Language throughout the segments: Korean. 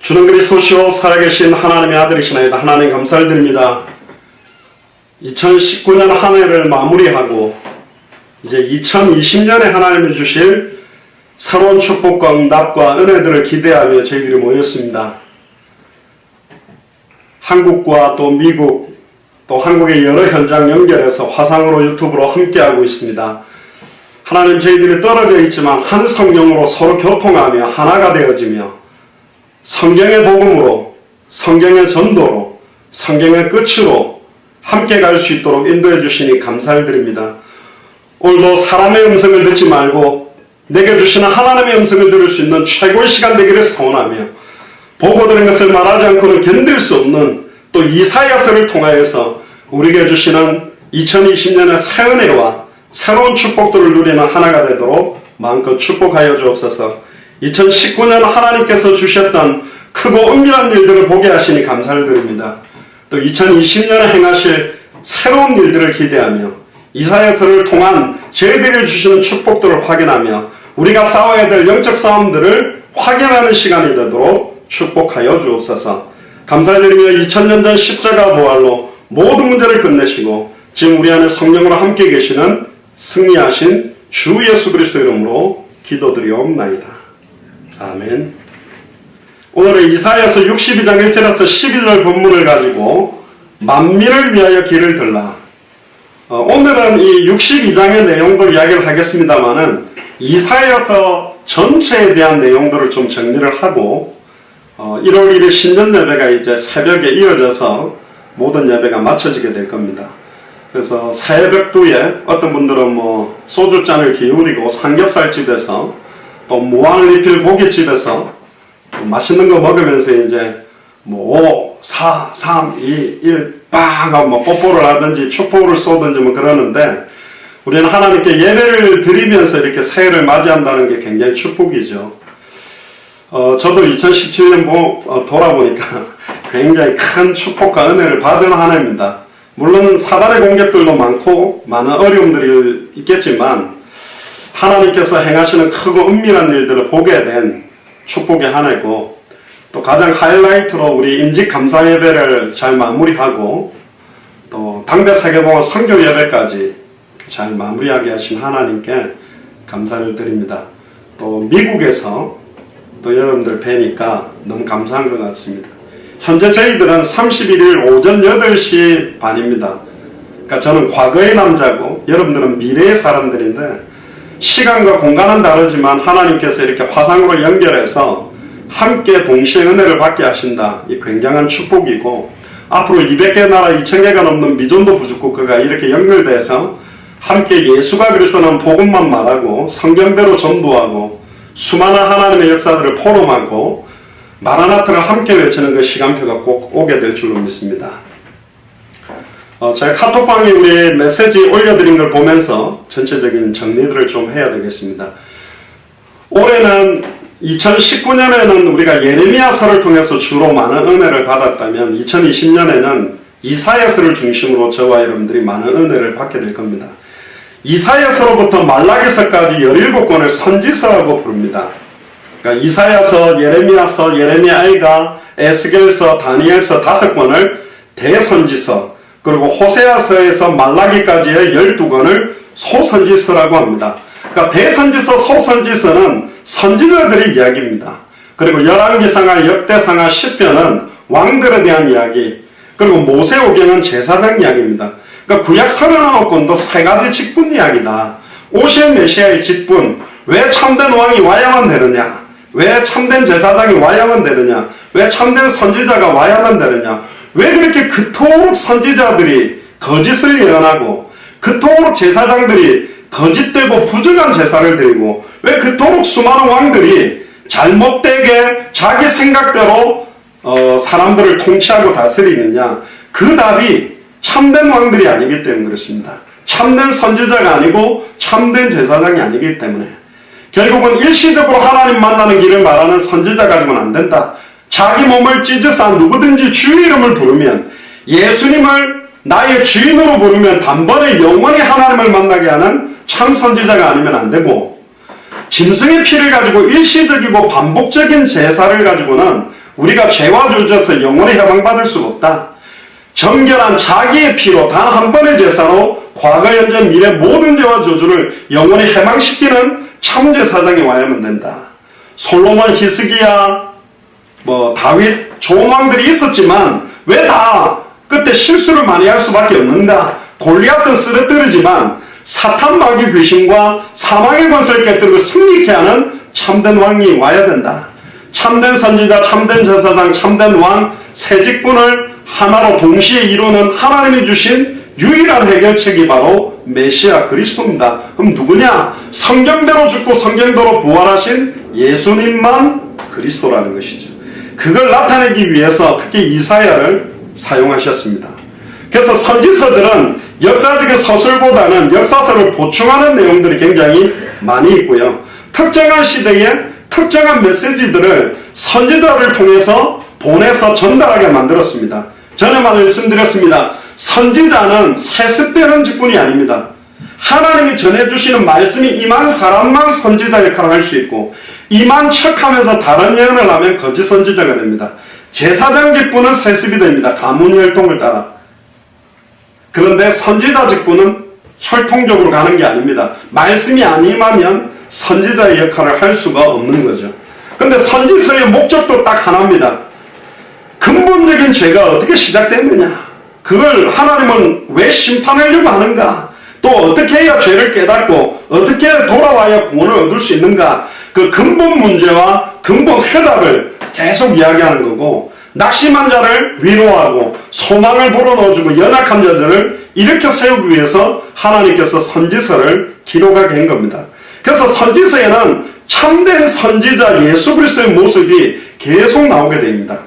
주는 그리스도시요 살아계신 하나님의 아들이시나이다. 하나님 감사를 드립니다. 2019년 한 해를 마무리하고 이제 2020년에 하나님이 주실 새로운 축복과 응답과 은혜들을 기대하며 저희들이 모였습니다. 한국과 또 미국 또 한국의 여러 현장 연결해서 화상으로 유튜브로 함께하고 있습니다. 하나님, 저희들이 떨어져 있지만 한 성령으로 서로 교통하며 하나가 되어지며 성경의 복음으로, 성경의 전도로, 성경의 끝으로 함께 갈 수 있도록 인도해 주시니 감사를 드립니다. 오늘도 사람의 음성을 듣지 말고 내게 주시는 하나님의 음성을 들을 수 있는 최고의 시간 되기를 소원하며, 보고 들은 것을 말하지 않고는 견딜 수 없는 또 이사야서를 통하여서 우리에게 주시는 2020년의 새 은혜와 새로운 축복들을 누리는 하나가 되도록 마음껏 축복하여 주옵소서. 2019년 하나님께서 주셨던 크고 은밀한 일들을 보게 하시니 감사를 드립니다. 또 2020년에 행하실 새로운 일들을 기대하며 이사야서를 통한 저희들이 주시는 축복들을 확인하며 우리가 싸워야 될 영적 싸움들을 확인하는 시간이 되도록 축복하여 주옵소서. 감사를 드리며 2000년 전 십자가 부활로 모든 문제를 끝내시고 지금 우리 안에 성령으로 함께 계시는 승리하신 주 예수 그리스도 이름으로 기도드리옵나이다. 아멘. 오늘은 이사야서 62장 1절에서 12절 본문을 가지고 만민을 위하여 길을 들라. 오늘은 이 62장의 내용들 이야기를 하겠습니다만은 이사야서 전체에 대한 내용들을 좀 정리를 하고 1월 1일 신년 예배가 이제 새벽에 이어져서 모든 예배가 마쳐지게 될 겁니다. 그래서 새벽두에 어떤 분들은 소주잔을 기울이고 삼겹살집에서 또 무한리필 고깃집에서 맛있는 거 먹으면서 이제 5, 4, 3, 2, 1 빵 하고 뽀뽀를 하든지 축복을 쏘든지 그러는데, 우리는 하나님께 예배를 드리면서 이렇게 새해를 맞이한다는 게 굉장히 축복이죠. 저도 2017년 돌아보니까 굉장히 큰 축복과 은혜를 받은 한 해입니다. 물론 사단의 공격들도 많고 많은 어려움들이 있겠지만 하나님께서 행하시는 크고 은밀한 일들을 보게 된 축복의 한 해고, 또 가장 하이라이트로 우리 임직 감사 예배를 잘 마무리하고 또 당대 세계봉헌 선교 예배까지 잘 마무리하게 하신 하나님께 감사를 드립니다. 또 미국에서 또 여러분들 뵈니까 너무 감사한 것 같습니다. 현재 저희들은 31일 오전 8시 반입니다. 그러니까 저는 과거의 남자고 여러분들은 미래의 사람들인데, 시간과 공간은 다르지만 하나님께서 이렇게 화상으로 연결해서 함께 동시에 은혜를 받게 하신다. 이 굉장한 축복이고, 앞으로 200개 나라 2000개가 넘는 미존도 부족국가가 이렇게 연결돼서 함께 예수가 그리스도는 복음만 말하고 성경대로 전도하고 수많은 하나님의 역사들을 포럼하고 마라나타를 함께 외치는 그 시간표가 꼭 오게 될 줄로 믿습니다. 제가 카톡방에 우리 메시지 올려드린 걸 보면서 전체적인 정리들을 좀 해야 되겠습니다. 올해는 2019년에는 우리가 예레미야서를 통해서 주로 많은 은혜를 받았다면 2020년에는 이사야서를 중심으로 저와 여러분들이 많은 은혜를 받게 될 겁니다. 이사야서로부터 말라기서까지 17권을 선지서라고 부릅니다. 그러니까 이사야서, 예레미야서, 예레미야이가, 에스겔서, 다니엘서 5권을 대선지서, 그리고 호세아서에서 말라기까지의 12권을 소선지서라고 합니다. 그러니까 대선지서, 소선지서는 선지자들의 이야기입니다. 그리고 열왕기상하, 역대상하, 시편은 왕들에 대한 이야기, 그리고 모세오경은 제사장 이야기입니다. 그러니까 구약 39권도 3가지 직분 이야기다. 오실 메시아의 직분, 왜 참된 왕이 와야만 되느냐, 왜 참된 제사장이 와야만 되느냐, 왜 참된 선지자가 와야만 되느냐, 왜 그렇게 그토록 선지자들이 거짓을 예언하고 그토록 제사장들이 거짓되고 부정한 제사를 드리고 왜 그토록 수많은 왕들이 잘못되게 자기 생각대로 사람들을 통치하고 다스리느냐, 그 답이 참된 왕들이 아니기 때문에 그렇습니다. 참된 선지자가 아니고 참된 제사장이 아니기 때문에 결국은 일시적으로 하나님 만나는 길을 말하는 선지자 가지고는 안 된다. 자기 몸을 찢으사 누구든지 주 이름을 부르면, 예수님을 나의 주인으로 부르면 단번에 영원히 하나님을 만나게 하는 참 선지자가 아니면 안 되고, 짐승의 피를 가지고 일시적이고 반복적인 제사를 가지고는 우리가 죄와 주저서 영원히 해방받을 수가 없다. 정결한 자기의 피로 단 한 번의 제사로 과거, 현재, 미래 모든 죄와 저주를 영원히 해방시키는 참제사장이 와야만 된다. 솔로몬, 히스기야, 다윗, 좋은 왕들이 있었지만 왜 다 그때 실수를 많이 할 수밖에 없는가? 골리앗은 쓰러뜨리지만 사탄 마귀 귀신과 사망의 권세를 깨뜨리고 승리케 하는 참된 왕이 와야 된다. 참된 선지자, 참된 제사장, 참된 왕, 세 직분을 하나로 동시에 이루는 하나님이 주신 유일한 해결책이 바로 메시아 그리스도입니다. 그럼 누구냐? 성경대로 죽고 성경대로 부활하신 예수님만 그리스도라는 것이죠. 그걸 나타내기 위해서 특히 이사야를 사용하셨습니다. 그래서 선지서들은 역사적인 서술보다는 역사서를 보충하는 내용들이 굉장히 많이 있고요. 특정한 시대에 특정한 메시지들을 선지자를 통해서 보내서 전달하게 만들었습니다. 전에 말씀드렸습니다. 선지자는 세습되는 직분이 아닙니다. 하나님이 전해주시는 말씀이 임한 사람만 선지자 역할을 할 수 있고, 임한 척하면서 다른 예언을 하면 거짓 선지자가 됩니다. 제사장 직분은 세습이 됩니다. 가문 혈통을 따라. 그런데 선지자 직분은 혈통적으로 가는 게 아닙니다. 말씀이 안 임하면 선지자의 역할을 할 수가 없는 거죠. 그런데 선지서의 목적도 딱 하나입니다. 근본적인 죄가 어떻게 시작됐느냐? 그걸 하나님은 왜 심판하려고 하는가? 또 어떻게 해야 죄를 깨닫고 어떻게 돌아와야 구원을 얻을 수 있는가? 그 근본 문제와 근본 해답을 계속 이야기하는 거고, 낙심한 자를 위로하고 소망을 불어넣어주고 연약한 자들을 일으켜 세우기 위해서 하나님께서 선지서를 기록하게 한 겁니다. 그래서 선지서에는 참된 선지자 예수 그리스도의 모습이 계속 나오게 됩니다.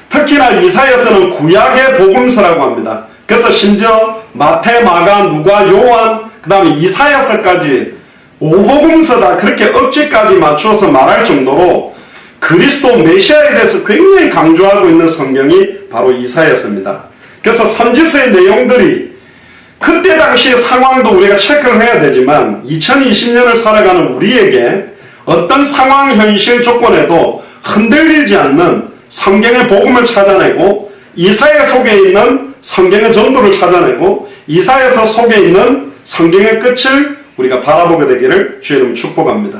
특히나 이사야서는 구약의 복음서라고 합니다. 그래서 심지어 마태, 마가, 누가, 요한, 그 다음에 이사야서까지 오복음서다 그렇게 억지까지 맞추어서 말할 정도로 그리스도 메시아에 대해서 굉장히 강조하고 있는 성경이 바로 이사야서입니다. 그래서 선지서의 내용들이 그때 당시의 상황도 우리가 체크를 해야 되지만 2020년을 살아가는 우리에게 어떤 상황, 현실, 조건에도 흔들리지 않는 성경의 복음을 찾아내고, 이사야 속에 있는 성경의 전도를 찾아내고, 이사야서 속에 있는 성경의 끝을 우리가 바라보게 되기를 주의 이름으로 축복합니다.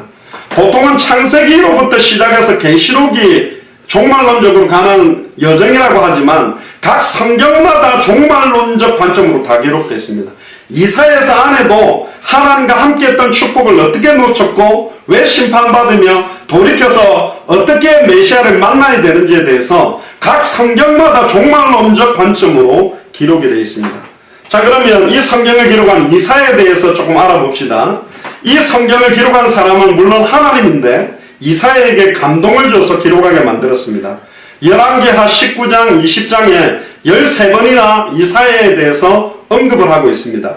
보통은 창세기로부터 시작해서 계시록이 종말론적으로 가는 여정이라고 하지만 각 성경마다 종말론적 관점으로 다 기록되어 있습니다. 이사야서 안에도 하나님과 함께했던 축복을 어떻게 놓쳤고 왜 심판받으며 돌이켜서 어떻게 메시아를 만나야 되는지에 대해서 각 성경마다 종말론적 관점으로 기록이 되어 있습니다. 자, 그러면 이 성경을 기록한 이사야에 대해서 조금 알아봅시다. 이 성경을 기록한 사람은 물론 하나님인데 이사야에게 감동을 줘서 기록하게 만들었습니다. 열왕기하 19장, 20장에 13번이나 이사야에 대해서 언급을 하고 있습니다.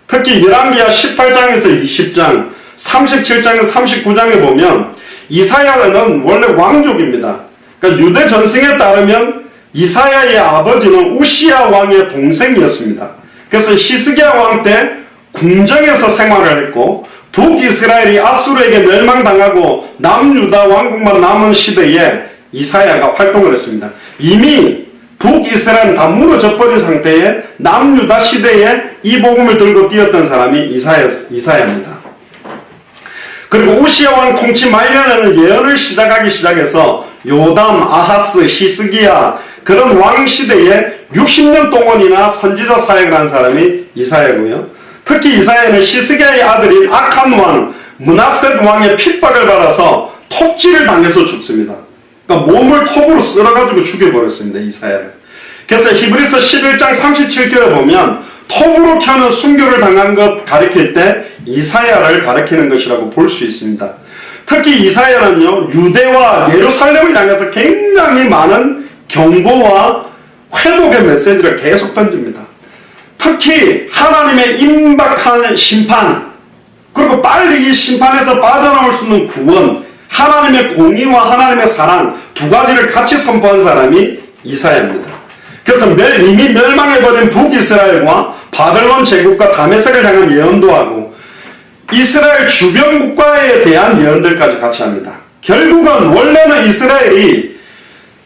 특히 열왕기하 18장에서 20장, 37장에서 39장에 보면 이사야는 원래 왕족입니다. 그러니까 유대 전승에 따르면 이사야의 아버지는 우시야 왕의 동생이었습니다. 그래서 히스기야 왕 때 궁정에서 생활을 했고, 북이스라엘이 아수르에게 멸망당하고 남유다 왕국만 남은 시대에 이사야가 활동을 했습니다. 이미 북이스라엘은 다 무너져 버린 상태에 남유다 시대에 이 복음을 들고 뛰었던 사람이 이사야입니다. 그리고 우시야 왕 통치 말년에는 예언을 시작하기 시작해서 요담, 아하스, 히스기야 그런 왕 시대에 60년 동안이나 선지자 사역을 한 사람이 이사야고요. 특히 이사야는 히스기야의 아들인 악한 왕, 므낫셋 왕의 핍박을 받아서 톱질을 당해서 죽습니다. 그러니까 몸을 톱으로 쓸어가지고 죽여버렸습니다, 이사야를. 그래서 히브리서 11장 37절에 보면 톱으로 켜는 순교를 당한 것 가리킬 때 이사야를 가리키는 것이라고 볼 수 있습니다. 특히 이사야는요, 유대와 예루살렘을 향해서 굉장히 많은 경고와 회복의 메시지를 계속 던집니다. 특히 하나님의 임박한 심판, 그리고 빨리 이 심판에서 빠져나올 수 있는 구원, 하나님의 공의와 하나님의 사랑 두 가지를 같이 선포한 사람이 이사야입니다. 그래서 이미 멸망해버린 북이스라엘과 바벨론 제국과 다메섹을 향한 예언도 하고 이스라엘 주변 국가에 대한 예언들까지 같이 합니다. 결국은 원래는 이스라엘이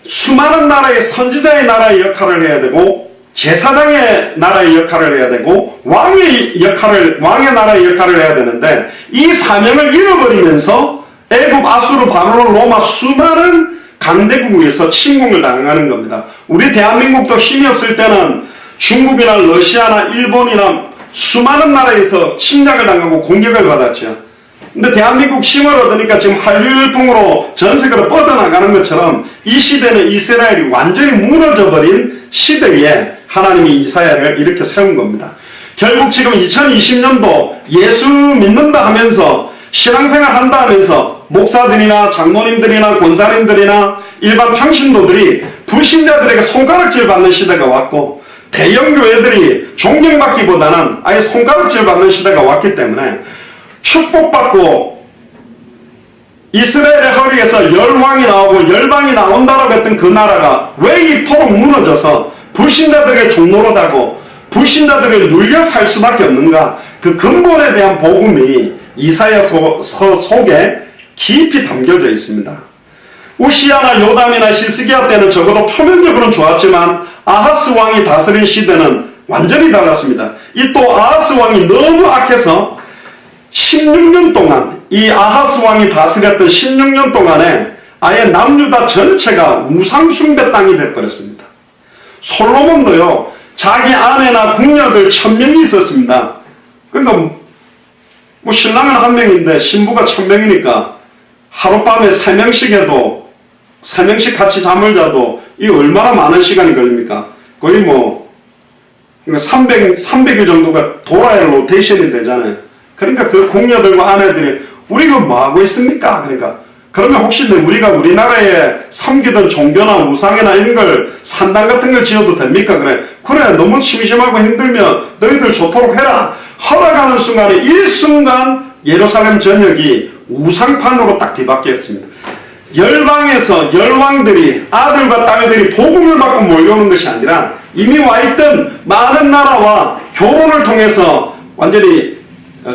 수많은 나라의 선지자의 나라의 역할을 해야 되고 제사장의 나라의 역할을 해야 되고 왕의 나라의 역할을 해야 되는데 이 사명을 잃어버리면서 애굽, 아수르, 바벨론, 로마 수많은 강대국에서 침공을 당하는 겁니다. 우리 대한민국도 힘이 없을 때는 중국이나 러시아나 일본이나 수많은 나라에서 침략을 당하고 공격을 받았죠. 근데 대한민국 힘을 얻으니까 지금 한류일풍으로 전 세계로 뻗어나가는 것처럼 이 시대는 이스라엘이 완전히 무너져버린 시대에 하나님이 이사야를 이렇게 세운 겁니다. 결국 지금 2020년도 예수 믿는다 하면서 신앙생활 한다 하면서 목사들이나 장로님들이나 권사님들이나 일반 평신도들이 불신자들에게 손가락질 받는 시대가 왔고 대형 교회들이 존경받기보다는 아예 손가락질 받는 시대가 왔기 때문에 축복받고 이스라엘의 허리에서 열왕이 나오고 열방이 나온다라고 했던 그 나라가 왜 이토록 무너져서 불신자들에게 종노릇하고 불신자들에게 눌려 살 수밖에 없는가? 그 근본에 대한 복음이 이사야서 속에 깊이 담겨져 있습니다. 우시야나 요담이나 히스기야 때는 적어도 표면적으로는 좋았지만 아하스 왕이 다스린 시대는 완전히 달랐습니다. 이 또 아하스 왕이 너무 악해서 16년 동안 이 아하스 왕이 다스렸던 16년 동안에 아예 남유다 전체가 우상숭배 땅이 되어버렸습니다. 솔로몬도요 자기 아내나 궁녀들 1000명이 있었습니다. 그러니까 뭐 신랑은 1명인데 신부가 1000명이니까 하룻밤에 3명씩 해도 3명씩 같이 잠을 자도 이 얼마나 많은 시간이 걸립니까? 거의 뭐 300일 정도가 돌아야 로테이션이 되잖아요. 그러니까 그 궁녀들과 아내들이 우리가 뭐하고 있습니까? 그러면 혹시 우리가 우리나라에 섬기던 종교나 우상이나 이런 걸 산당 같은 걸 지어도 됩니까? 그래 너무 심심하고 힘들면 너희들 좋도록 해라. 허락하는 순간에 일순간 예루살렘 전역이 우상판으로 딱 뒤바뀌었습니다. 열방에서 열왕들이 아들과 딸들이 복음을 받고 몰려오는 것이 아니라 이미 와있던 많은 나라와 결혼을 통해서 완전히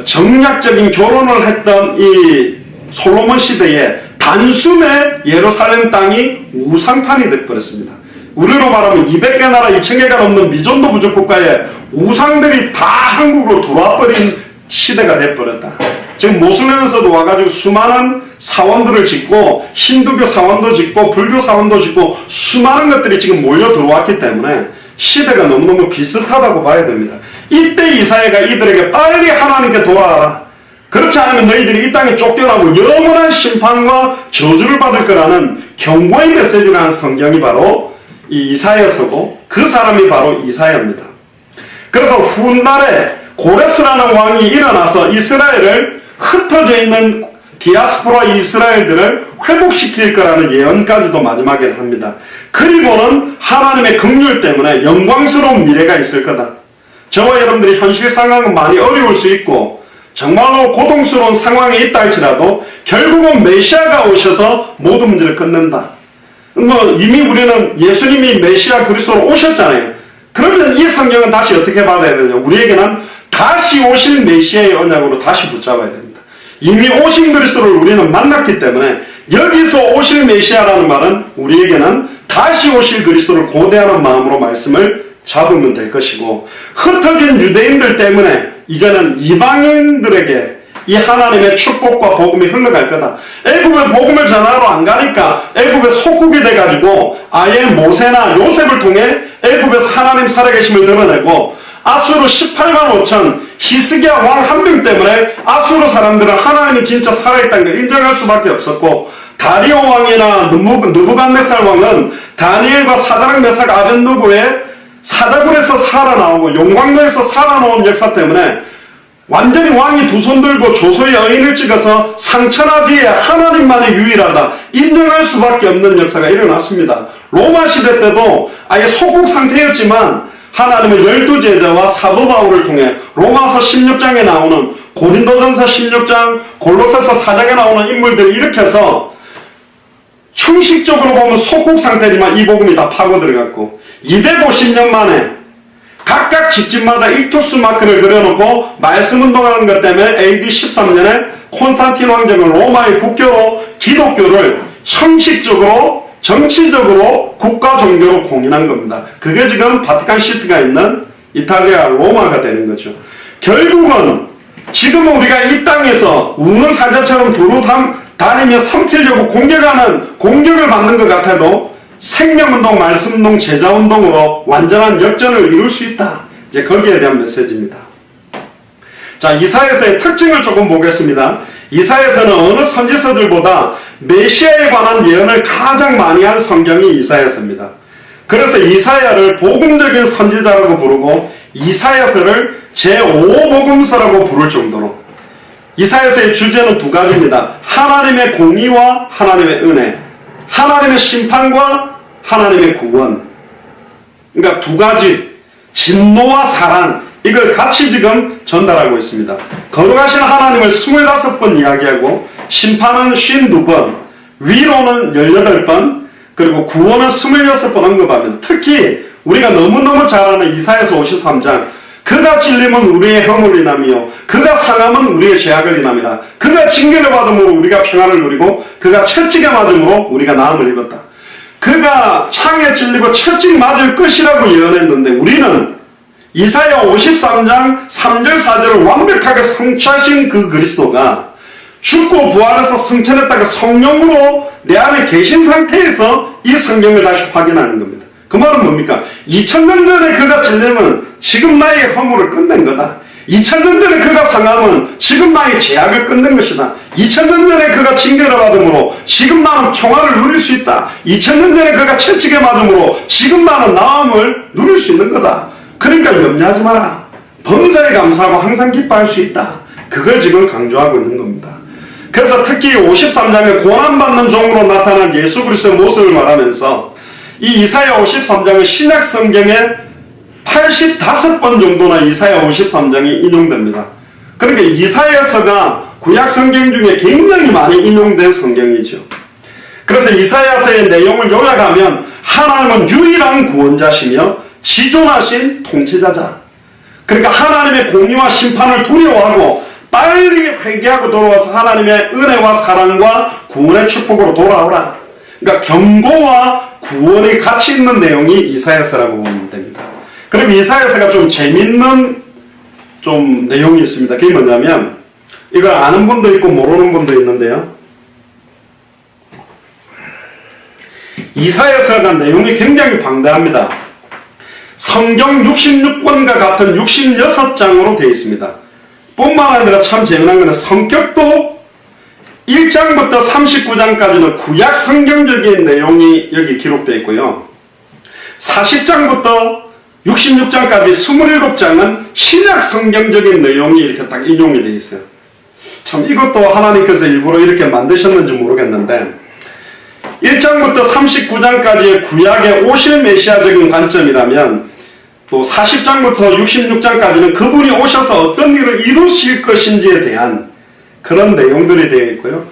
정략적인 결혼을 했던 이 솔로몬 시대에 단숨에 예루살렘 땅이 우상판이 되어버렸습니다. 우리로 말하면 200개 나라 2000개가 넘는 미존도 부족 국가에 우상들이 다 한국으로 들어와버린 시대가 되어버렸다. 지금 모슬렘에서도 와가지고 수많은 사원들을 짓고 힌두교 사원도 짓고 불교 사원도 짓고 수많은 것들이 지금 몰려 들어왔기 때문에 시대가 너무너무 비슷하다고 봐야 됩니다. 이때 이사야가 이들에게 빨리 하나님께 돌아와라. 그렇지 않으면 너희들이 이 땅에 쫓겨나고 영원한 심판과 저주를 받을 거라는 경고의 메시지를 한 성경이 바로 이 이사야서고 그 사람이 바로 이사야입니다. 그래서 훗날에 고레스라는 왕이 일어나서 이스라엘을 흩어져 있는 디아스포라 이스라엘들을 회복시킬 거라는 예언까지도 마지막에 합니다. 그리고는 하나님의 긍휼 때문에 영광스러운 미래가 있을 거다. 저와 여러분들이 현실 상황은 많이 어려울 수 있고 정말로 고통스러운 상황에 있다 할지라도 결국은 메시아가 오셔서 모든 문제를 끝낸다. 이미 우리는 예수님이 메시아 그리스도로 오셨잖아요. 그러면 이 성경은 다시 어떻게 받아야 되냐? 우리에게는 다시 오실 메시아의 언약으로 다시 붙잡아야 됩니다. 이미 오신 그리스도를 우리는 만났기 때문에 여기서 오실 메시아라는 말은 우리에게는 다시 오실 그리스도를 고대하는 마음으로 말씀을 잡으면 될 것이고 흩어진 유대인들 때문에 이제는 이방인들에게 이 하나님의 축복과 복음이 흘러갈 거다. 애굽에 복음을 전하러 안 가니까 애굽에 속국이 돼가지고 아예 모세나 요셉을 통해 애굽에서 하나님 살아계심을 드러내고 아수르 18만 5천 히스기야 왕 한 명 때문에 아수르 사람들은 하나님이 진짜 살아있다는 걸 인정할 수밖에 없었고 다리오 왕이나 느부갓네살 왕은 다니엘과 사드락 메삭 아벤누고의 사자굴에서 살아나오고 용광로에서 살아나온 역사 때문에 완전히 왕이 두 손 들고 조소의 여인을 찍어서 상천하지에 하나님만이 유일하다 인정할 수밖에 없는 역사가 일어났습니다. 로마 시대 때도 아예 소국 상태였지만 하나님의 12제자와 사도 바울을 통해 로마서 16장에 나오는 고린도전서 16장 골로새서 4장에 나오는 인물들을 일으켜서 형식적으로 보면 소국 상태지만 이 복음이 다 파고 들어갔고 250년 만에 각각 집집마다 익투스 마크를 그려놓고 말씀 운동하는 것 때문에 AD 13년에 콘스탄틴 왕정은 로마의 국교로 기독교를 형식적으로 정치적으로 국가 종교로 공인한 겁니다. 그게 지금 바티칸 시티가 있는 이탈리아 로마가 되는 거죠. 결국은 지금은 우리가 이 땅에서 우는 사자처럼 두루 다니며 삼키려고 공격을 받는 것 같아도 생명운동, 말씀운동, 제자운동으로 완전한 역전을 이룰 수 있다. 이제 거기에 대한 메시지입니다. 자, 이사야서의 특징을 조금 보겠습니다. 이사야서는 어느 선지서들보다 메시아에 관한 예언을 가장 많이 한 성경이 이사야서입니다. 그래서 이사야를 복음적인 선지자라고 부르고 이사야서를 제5복음서라고 부를 정도로 이사야서의 주제는 두 가지입니다. 하나님의 공의와 하나님의 은혜, 하나님의 심판과 하나님의 구원. 그러니까 두 가지, 진노와 사랑, 이걸 같이 지금 전달하고 있습니다. 거룩하신 하나님을 25번 이야기하고 심판은 52번, 위로는 18번, 그리고 구원은 26번 언급하면 특히 우리가 너무너무 잘 아는 이사야서 53장 그가 찔림은 우리의 허물을 인하며 그가 상함은 우리의 죄악을 인함이라. 그가 징계를 받음으로 우리가 평안을 누리고 그가 채찍에 맞음으로 우리가 나음을 입었다. 그가 창에 찔리고 채찍 맞을 것이라고 예언했는데 우리는 이사야 53장 3절 4절을 완벽하게 성취하신 그 그리스도가 죽고 부활해서 승천했다가 성령으로 내 안에 계신 상태에서 이 성경을 다시 확인하는 겁니다. 그 말은 뭡니까? 2000년 전에 그가 찔림은 지금 나의 허물을 끝낸 거다. 2000년 전에 그가 상함은 지금 나의 죄악을 끝낸 것이다. 2000년 전에 그가 징계를 받음으로 지금 나는 평화를 누릴 수 있다. 2000년 전에 그가 채찍에 맞음으로 지금 나는 나음을 누릴 수 있는 거다. 그러니까 염려하지 마라. 범사에 감사하고 항상 기뻐할 수 있다. 그걸 지금 강조하고 있는 겁니다. 그래서 특히 53장에 고난받는 종으로 나타난 예수 그리스도의 모습을 말하면서 이 이사야 53장은 신약 성경에 85번 정도나 이사야 53장이 인용됩니다. 그러니까 이사야서가 구약 성경 중에 굉장히 많이 인용된 성경이죠. 그래서 이사야서의 내용을 요약하면 하나님은 유일한 구원자시며 지존하신 통치자자. 그러니까 하나님의 공의와 심판을 두려워하고 빨리 회개하고 돌아와서 하나님의 은혜와 사랑과 구원의 축복으로 돌아오라. 그러니까 경고와 구원이 같이 있는 내용이 이사야서라고 보면 됩니다. 그리고 이사야서가 좀 재밌는 좀 내용이 있습니다. 그게 뭐냐면 이걸 아는 분도 있고 모르는 분도 있는데요. 이사야서가 내용이 굉장히 방대합니다. 성경 66권과 같은 66장으로 되어 있습니다. 뿐만 아니라 참 재미난 것은 성격도 1장부터 39장까지는 구약 성경적인 내용이 여기 기록되어 있고요. 40장부터 66장까지 27장은 신약 성경적인 내용이 이렇게 딱 인용이 되어 있어요. 참 이것도 하나님께서 일부러 이렇게 만드셨는지 모르겠는데 1장부터 39장까지의 구약의 오실 메시아적인 관점이라면 또 40장부터 66장까지는 그분이 오셔서 어떤 일을 이루실 것인지에 대한 그런 내용들이 되어 있고요.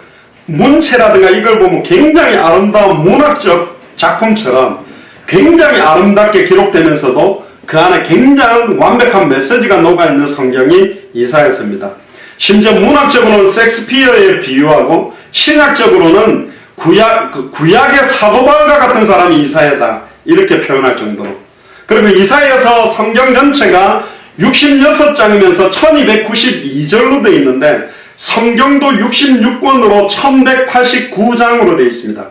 문체라든가 이걸 보면 굉장히 아름다운 문학적 작품처럼 굉장히 아름답게 기록되면서도 그 안에 굉장히 완벽한 메시지가 녹아있는 성경이 이사야서입니다. 심지어 문학적으로는 섹스피어에 비유하고 신학적으로는 구약의 사도바울과 같은 사람이 이사야다 이렇게 표현할 정도로. 그리고 이사야서 성경 전체가 66장이면서 1292절로 되어 있는데 성경도 66권으로 1189장으로 되어 있습니다.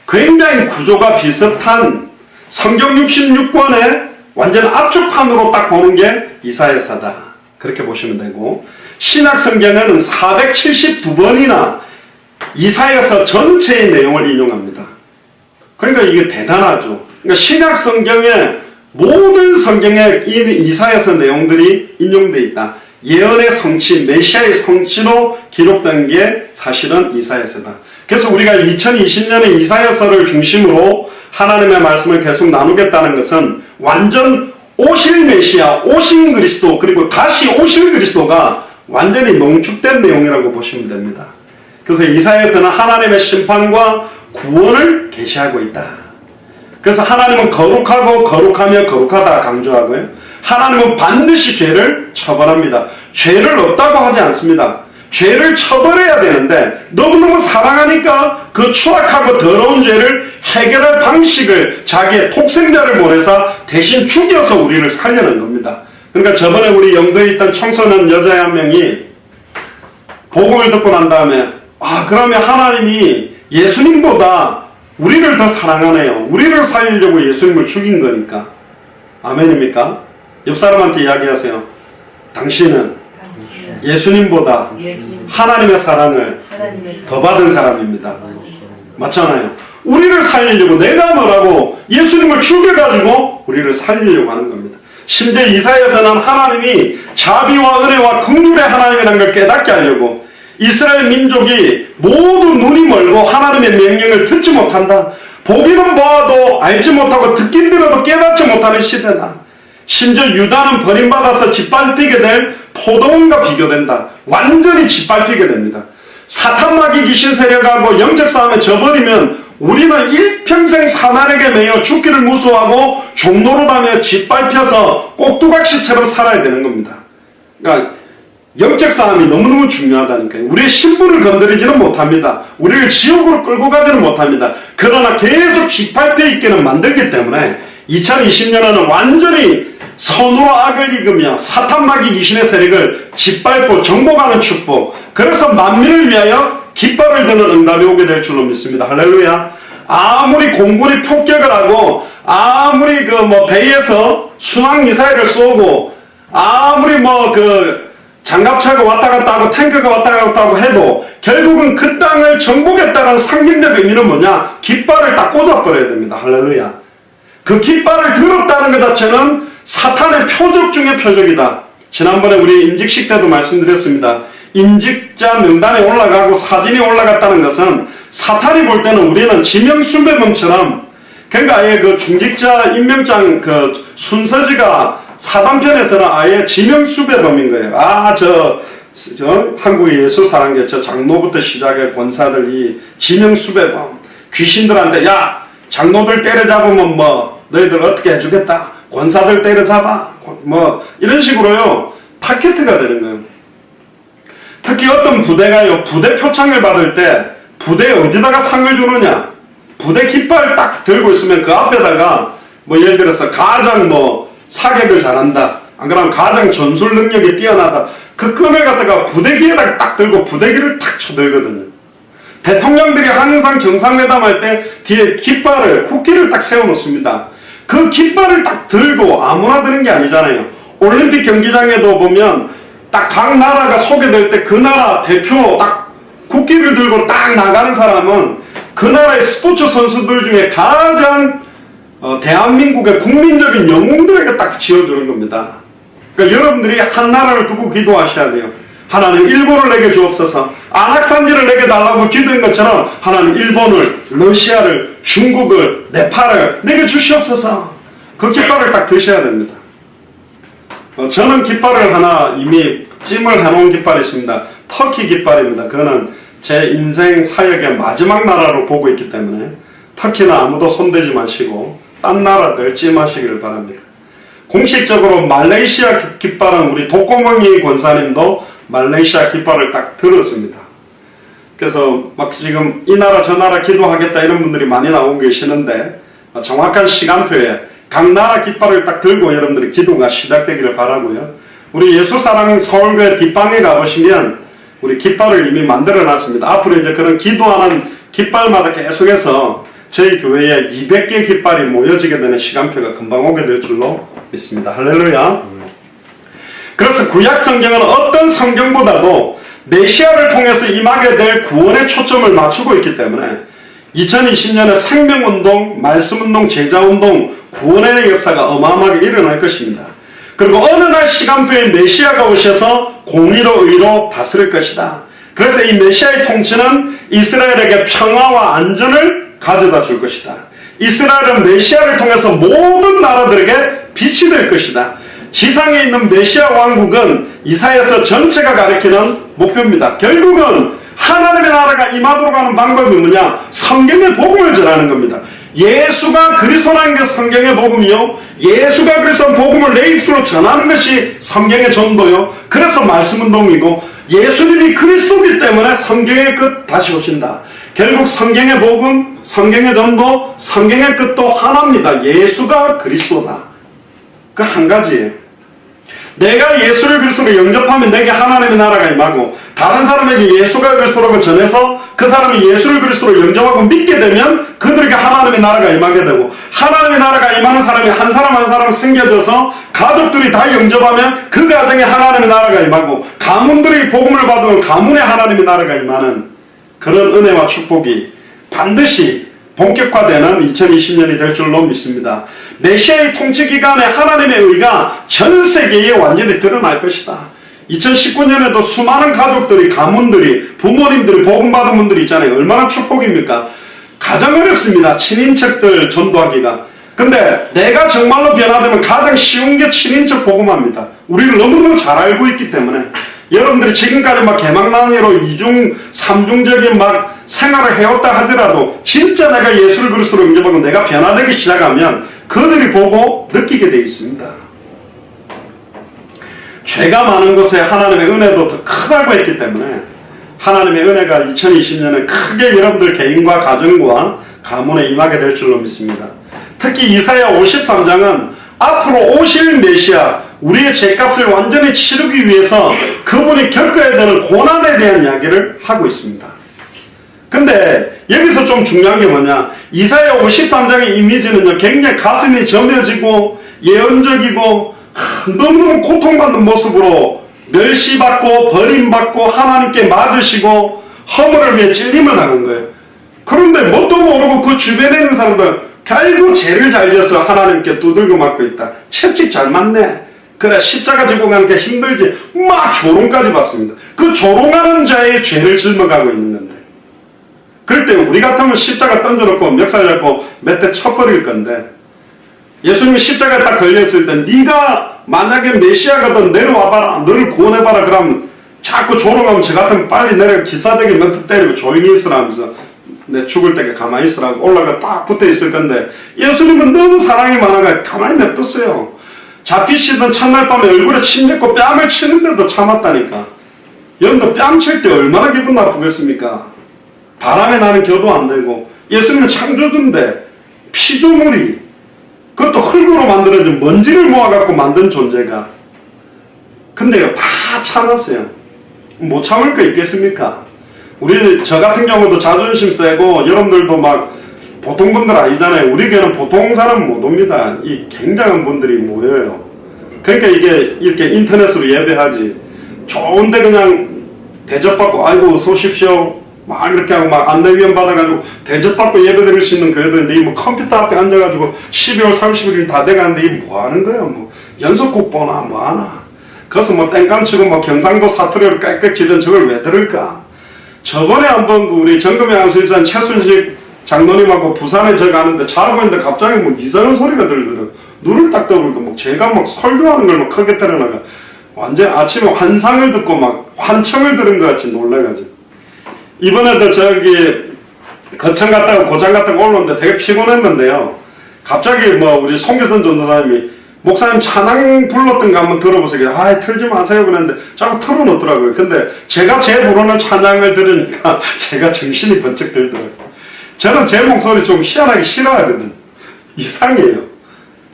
굉장히 구조가 비슷한 성경 66권의 완전 압축판으로 딱 보는 게 이사야서다. 그렇게 보시면 되고 신약 성경에는 472번이나 이사야서 전체의 내용을 인용합니다. 그러니까 이게 대단하죠. 그러니까 신약 성경에 모든 성경에 이사야서 내용들이 인용되어 있다. 예언의 성취, 메시아의 성취로 기록된 게 사실은 이사야서다. 그래서 우리가 2020년에 이사야서를 중심으로 하나님의 말씀을 계속 나누겠다는 것은 완전 오실 메시아, 오신 그리스도, 그리고 다시 오실 그리스도가 완전히 농축된 내용이라고 보시면 됩니다. 그래서 이사야서는 하나님의 심판과 구원을 계시하고 있다. 그래서 하나님은 거룩하고 거룩하며 거룩하다 강조하고요. 하나님은 반드시 죄를 처벌합니다. 죄를 없다고 하지 않습니다. 죄를 처벌해야 되는데 너무너무 사랑하니까 그 추악하고 더러운 죄를 해결할 방식을 자기의 독생자를 보내서 대신 죽여서 우리를 살려는 겁니다. 그러니까 저번에 우리 영도에 있던 청소년 여자 한 명이 복음을 듣고 난 다음에 그러면 하나님이 예수님보다 우리를 더 사랑하네요. 우리를 살리려고 예수님을 죽인 거니까. 아멘입니까? 옆 사람한테 이야기하세요. 당신은 예수님보다 하나님의 사랑을 더 받은 사람입니다. 맞잖아요. 우리를 살리려고 내가 뭐라고 예수님을 죽여가지고 우리를 살리려고 하는 겁니다. 심지어 이사야서는 하나님이 자비와 은혜와 긍휼의 하나님이라는 걸 깨닫게 하려고 이스라엘 민족이 모두 눈이 멀고 하나님의 명령을 듣지 못한다. 보기는 보아도 알지 못하고 듣긴 들어도 깨닫지 못하는 시대다. 심지어 유다는 버림받아서 짓밟히게 될 포도원과 비교된다. 완전히 짓밟히게 됩니다. 사탄마귀 귀신 세력하고 영적 싸움에 져버리면 우리는 일평생 사단에게 매여 죽기를 무서워하고 종노릇하며 짓밟혀서 꼭두각시처럼 살아야 되는 겁니다. 그러니까 영적 싸움이 너무너무 중요하다니까요. 우리의 신분을 건드리지는 못합니다. 우리를 지옥으로 끌고 가지는 못합니다. 그러나 계속 짓밟혀 있기는 만들기 때문에 2020년에는 완전히 선으로 악을 이기며 사탄마귀 귀신의 세력을 짓밟고 정복하는 축복, 그래서 만민을 위하여 깃발을 드는 응답이 오게 될 줄로 믿습니다. 할렐루야. 아무리 공군이 폭격을 하고 아무리 배에서 순항 미사일을 쏘고 아무리 장갑차가 왔다 갔다 하고 탱크가 왔다 갔다 하고 해도 결국은 그 땅을 정복했다는 상징적 의미는 뭐냐? 깃발을 딱 꽂아버려야 됩니다. 할렐루야. 그 깃발을 들었다는 것 자체는 사탄의 표적 중의 표적이다. 지난번에 우리 임직식 때도 말씀드렸습니다. 임직자 명단에 올라가고 사진이 올라갔다는 것은 사탄이 볼 때는 우리는 지명순례범처럼, 그러니까 아예 그 중직자 임명장 순서지가 사단편에서는 아예 지명수배범인 거예요. 저 한국의 예수사랑계 저 장로부터 시작해 권사들이 지명수배범, 귀신들한테 야 장로들 때려잡으면 너희들 어떻게 해주겠다, 권사들 때려잡아 이런 식으로요 타켓트가 되는 거예요. 특히 어떤 부대가요 부대 표창을 받을 때 부대에 어디다가 상을 주느냐, 부대 깃발 딱 들고 있으면 그 앞에다가 예를 들어서 가장 사격을 잘한다, 안 그러면 가장 전술 능력이 뛰어나다, 그 끈을 갖다가 부대기에다가 딱 들고 부대기를 탁 쳐들거든요. 대통령들이 항상 정상회담할 때 뒤에 깃발을, 국기를 딱 세워놓습니다. 그 깃발을 딱 들고 아무나 드는 게 아니잖아요. 올림픽 경기장에도 보면 딱 각 나라가 소개될 때 그 나라 대표 딱 국기를 들고 딱 나가는 사람은 그 나라의 스포츠 선수들 중에 가장 대한민국의 국민적인 영웅들에게 딱 지어주는 겁니다. 그러니까 여러분들이 한 나라를 두고 기도하셔야 돼요. 하나님 일본을 내게 주옵소서. 안악산지를 내게 달라고 기도한 것처럼 하나님 일본을, 러시아를, 중국을, 네팔을 내게 주시옵소서. 그 깃발을 딱 드셔야 됩니다. 저는 깃발을 하나 이미 찜을 해놓은 깃발이 있습니다. 터키 깃발입니다. 그거는 제 인생 사역의 마지막 나라로 보고 있기 때문에 터키는 아무도 손대지 마시고 딴 나라들 찜하시기를 바랍니다. 공식적으로 말레이시아 깃발은 우리 독고멍이 권사님도 말레이시아 깃발을 딱 들었습니다. 그래서 지금 이 나라 저 나라 기도하겠다 이런 분들이 많이 나오고 계시는데 정확한 시간표에 각 나라 깃발을 딱 들고 여러분들이 기도가 시작되기를 바라고요. 우리 예수사랑 서울교회 뒷방에 가보시면 우리 깃발을 이미 만들어 놨습니다. 앞으로 이제 그런 기도하는 깃발마다 계속해서 저희 교회에 200개 깃발이 모여지게 되는 시간표가 금방 오게 될 줄로 믿습니다. 할렐루야. 그래서 구약 성경은 어떤 성경보다도 메시아를 통해서 임하게 될 구원에 초점을 맞추고 있기 때문에 2020년에 생명운동, 말씀운동, 제자운동, 구원의 역사가 어마어마하게 일어날 것입니다. 그리고 어느 날 시간표에 메시아가 오셔서 공의로 의로 다스릴 것이다. 그래서 이 메시아의 통치는 이스라엘에게 평화와 안전을 가져다 줄 것이다. 이스라엘은 메시아를 통해서 모든 나라들에게 빛이 될 것이다. 지상에 있는 메시아 왕국은 이사야서 전체가 가리키는 목표입니다. 결국은 하나님의 나라가 임하도록 하는 방법이 뭐냐? 성경의 복음을 전하는 겁니다. 예수가 그리스도라는 게 성경의 복음이요. 예수가 그리스도의 복음을 내 입술로 전하는 것이 성경의 전도요. 그래서 말씀운동이고 예수님이 그리스도이기 때문에 성경의 끝 다시 오신다. 결국 성경의 복음, 성경의 전도, 성경의 끝도 하나입니다. 예수가 그리스도다. 그 한 가지예요. 내가 예수를 그리스도로 영접하면 내게 하나님의 나라가 임하고 다른 사람에게 예수가 그리스도라고 전해서 그 사람이 예수를 그리스도로 영접하고 믿게 되면 그들에게 하나님의 나라가 임하게 되고 하나님의 나라가 임하는 사람이 한 사람 한 사람 생겨져서 가족들이 다 영접하면 그 가정에 하나님의 나라가 임하고 가문들이 복음을 받으면 가문에 하나님의 나라가 임하는 그런 은혜와 축복이 반드시 본격화되는 2020년이 될 줄로 믿습니다. 메시아의 통치 기간에 하나님의 의가 전 세계에 완전히 드러날 것이다. 2019년에도 수많은 가족들이, 가문들이, 부모님들이, 복음받은 분들이 있잖아요. 얼마나 축복입니까? 가장 어렵습니다. 친인척들 전도하기가. 근데 내가 정말로 변화되면 가장 쉬운 게 친인척 복음합니다. 우리를 너무너무 잘 알고 있기 때문에 여러분들이 지금까지 막 개망난이로 이중, 삼중적인 막 생활을 해왔다 하더라도 진짜 내가 예수를 그리스도로 영접하고 내가 변화되기 시작하면 그들이 보고 느끼게 되어 있습니다. 죄가 많은 곳에 하나님의 은혜도 더 크다고 했기 때문에 하나님의 은혜가 2020년에 크게 여러분들 개인과 가정과 가문에 임하게 될 줄로 믿습니다. 특히 이사야 53장은 앞으로 오실 메시아, 우리의 죄값을 완전히 치르기 위해서 그분이 겪어야 되는 고난에 대한 이야기를 하고 있습니다. 근데 여기서 좀 중요한 게 뭐냐, 이사야 53장의 이미지는요 굉장히 가슴이 점여지고 예언적이고 너무너무 고통받는 모습으로 멸시받고 버림받고 하나님께 맞으시고 허물을 위해 찔림을 당한 거예요. 그런데 뭣도 모르고 그 주변에 있는 사람들 결국 죄를 잘 지어서 하나님께 두들겨 맞고 있다. 채찍 잘 맞네. 그래 십자가 지고 가는 게 힘들지. 막 조롱까지 받습니다. 그 조롱하는 자의 죄를 짊어가고 있는 건데, 그럴 때 우리 같으면 십자가 던져놓고 멱살 잡고 몇 대 쳐버릴 건데, 예수님이 십자가에 딱 걸려있을 때 네가 만약에 메시아거든 내려와봐라, 너를 구원해봐라 그러면 자꾸 조롱하면 저 같으면 빨리 내려 기사대기 몇 대 때리고 조용히 있으라 하면서 내 죽을 때가 가만히 있으라고 올라가 딱 붙어있을 건데, 예수님은 너무 사랑이 많아가 가만히 냅뒀어요. 잡히시던 첫날 밤에 얼굴에 침 뱉고 뺨을 치는데도 참았다니까. 여러분들 뺨 칠 때 얼마나 기분 나쁘겠습니까? 바람에 나는 겨도 안 되고, 예수님은 창조주인데 피조물이, 그것도 흙으로 만들어진 먼지를 모아갖고 만든 존재가, 근데요 다 참았어요. 못 참을 거 있겠습니까? 저 같은 경우도 자존심 세고 여러분들도 막 보통 분들 아니잖아요. 우리 교회는 보통 사람 못 옵니다. 이 굉장한 분들이 모여요. 그러니까 이게 이렇게 인터넷으로 예배하지, 좋은데 그냥 대접받고 아이고 어서 오십시오 막 이렇게 하고 막 안내위원 받아가지고 대접받고 예배드릴 수 있는 교회들인데, 이 뭐 컴퓨터 앞에 앉아가지고 12월 30일이 다 돼가는데 이 뭐 하는 거야? 뭐 연속곡 보나 뭐 하나. 그래서 뭐 땡깡 치고 뭐 경상도 사투리를 꽥꽥 지른 저걸 왜 들을까? 저번에 한번 우리 정금의 수입산 최순식 장로님하고 부산에 저 가는데 자고 있는데 갑자기 뭐 이상한 소리가 들더라고요. 눈을 딱 떠보니까 뭐 제가 막 설교하는 걸 막 크게 틀어나가 완전 아침에 환상을 듣고 막 환청을 들은 것 같이 놀라가지고, 이번에도 저기 거창 갔다가 고장 갔다가 올라오는데 되게 피곤했는데요, 갑자기 뭐 우리 송기선 전도사님이 목사님 찬양 불렀던 거 한번 들어보세요. 아 틀지 마세요 그랬는데 자꾸 틀어놓더라고요. 근데 제가 제 부르는 찬양을 들으니까 제가 정신이 번쩍 들더라고요. 저는 제 목소리 좀 희한하게 싫어하거든. 이상해요.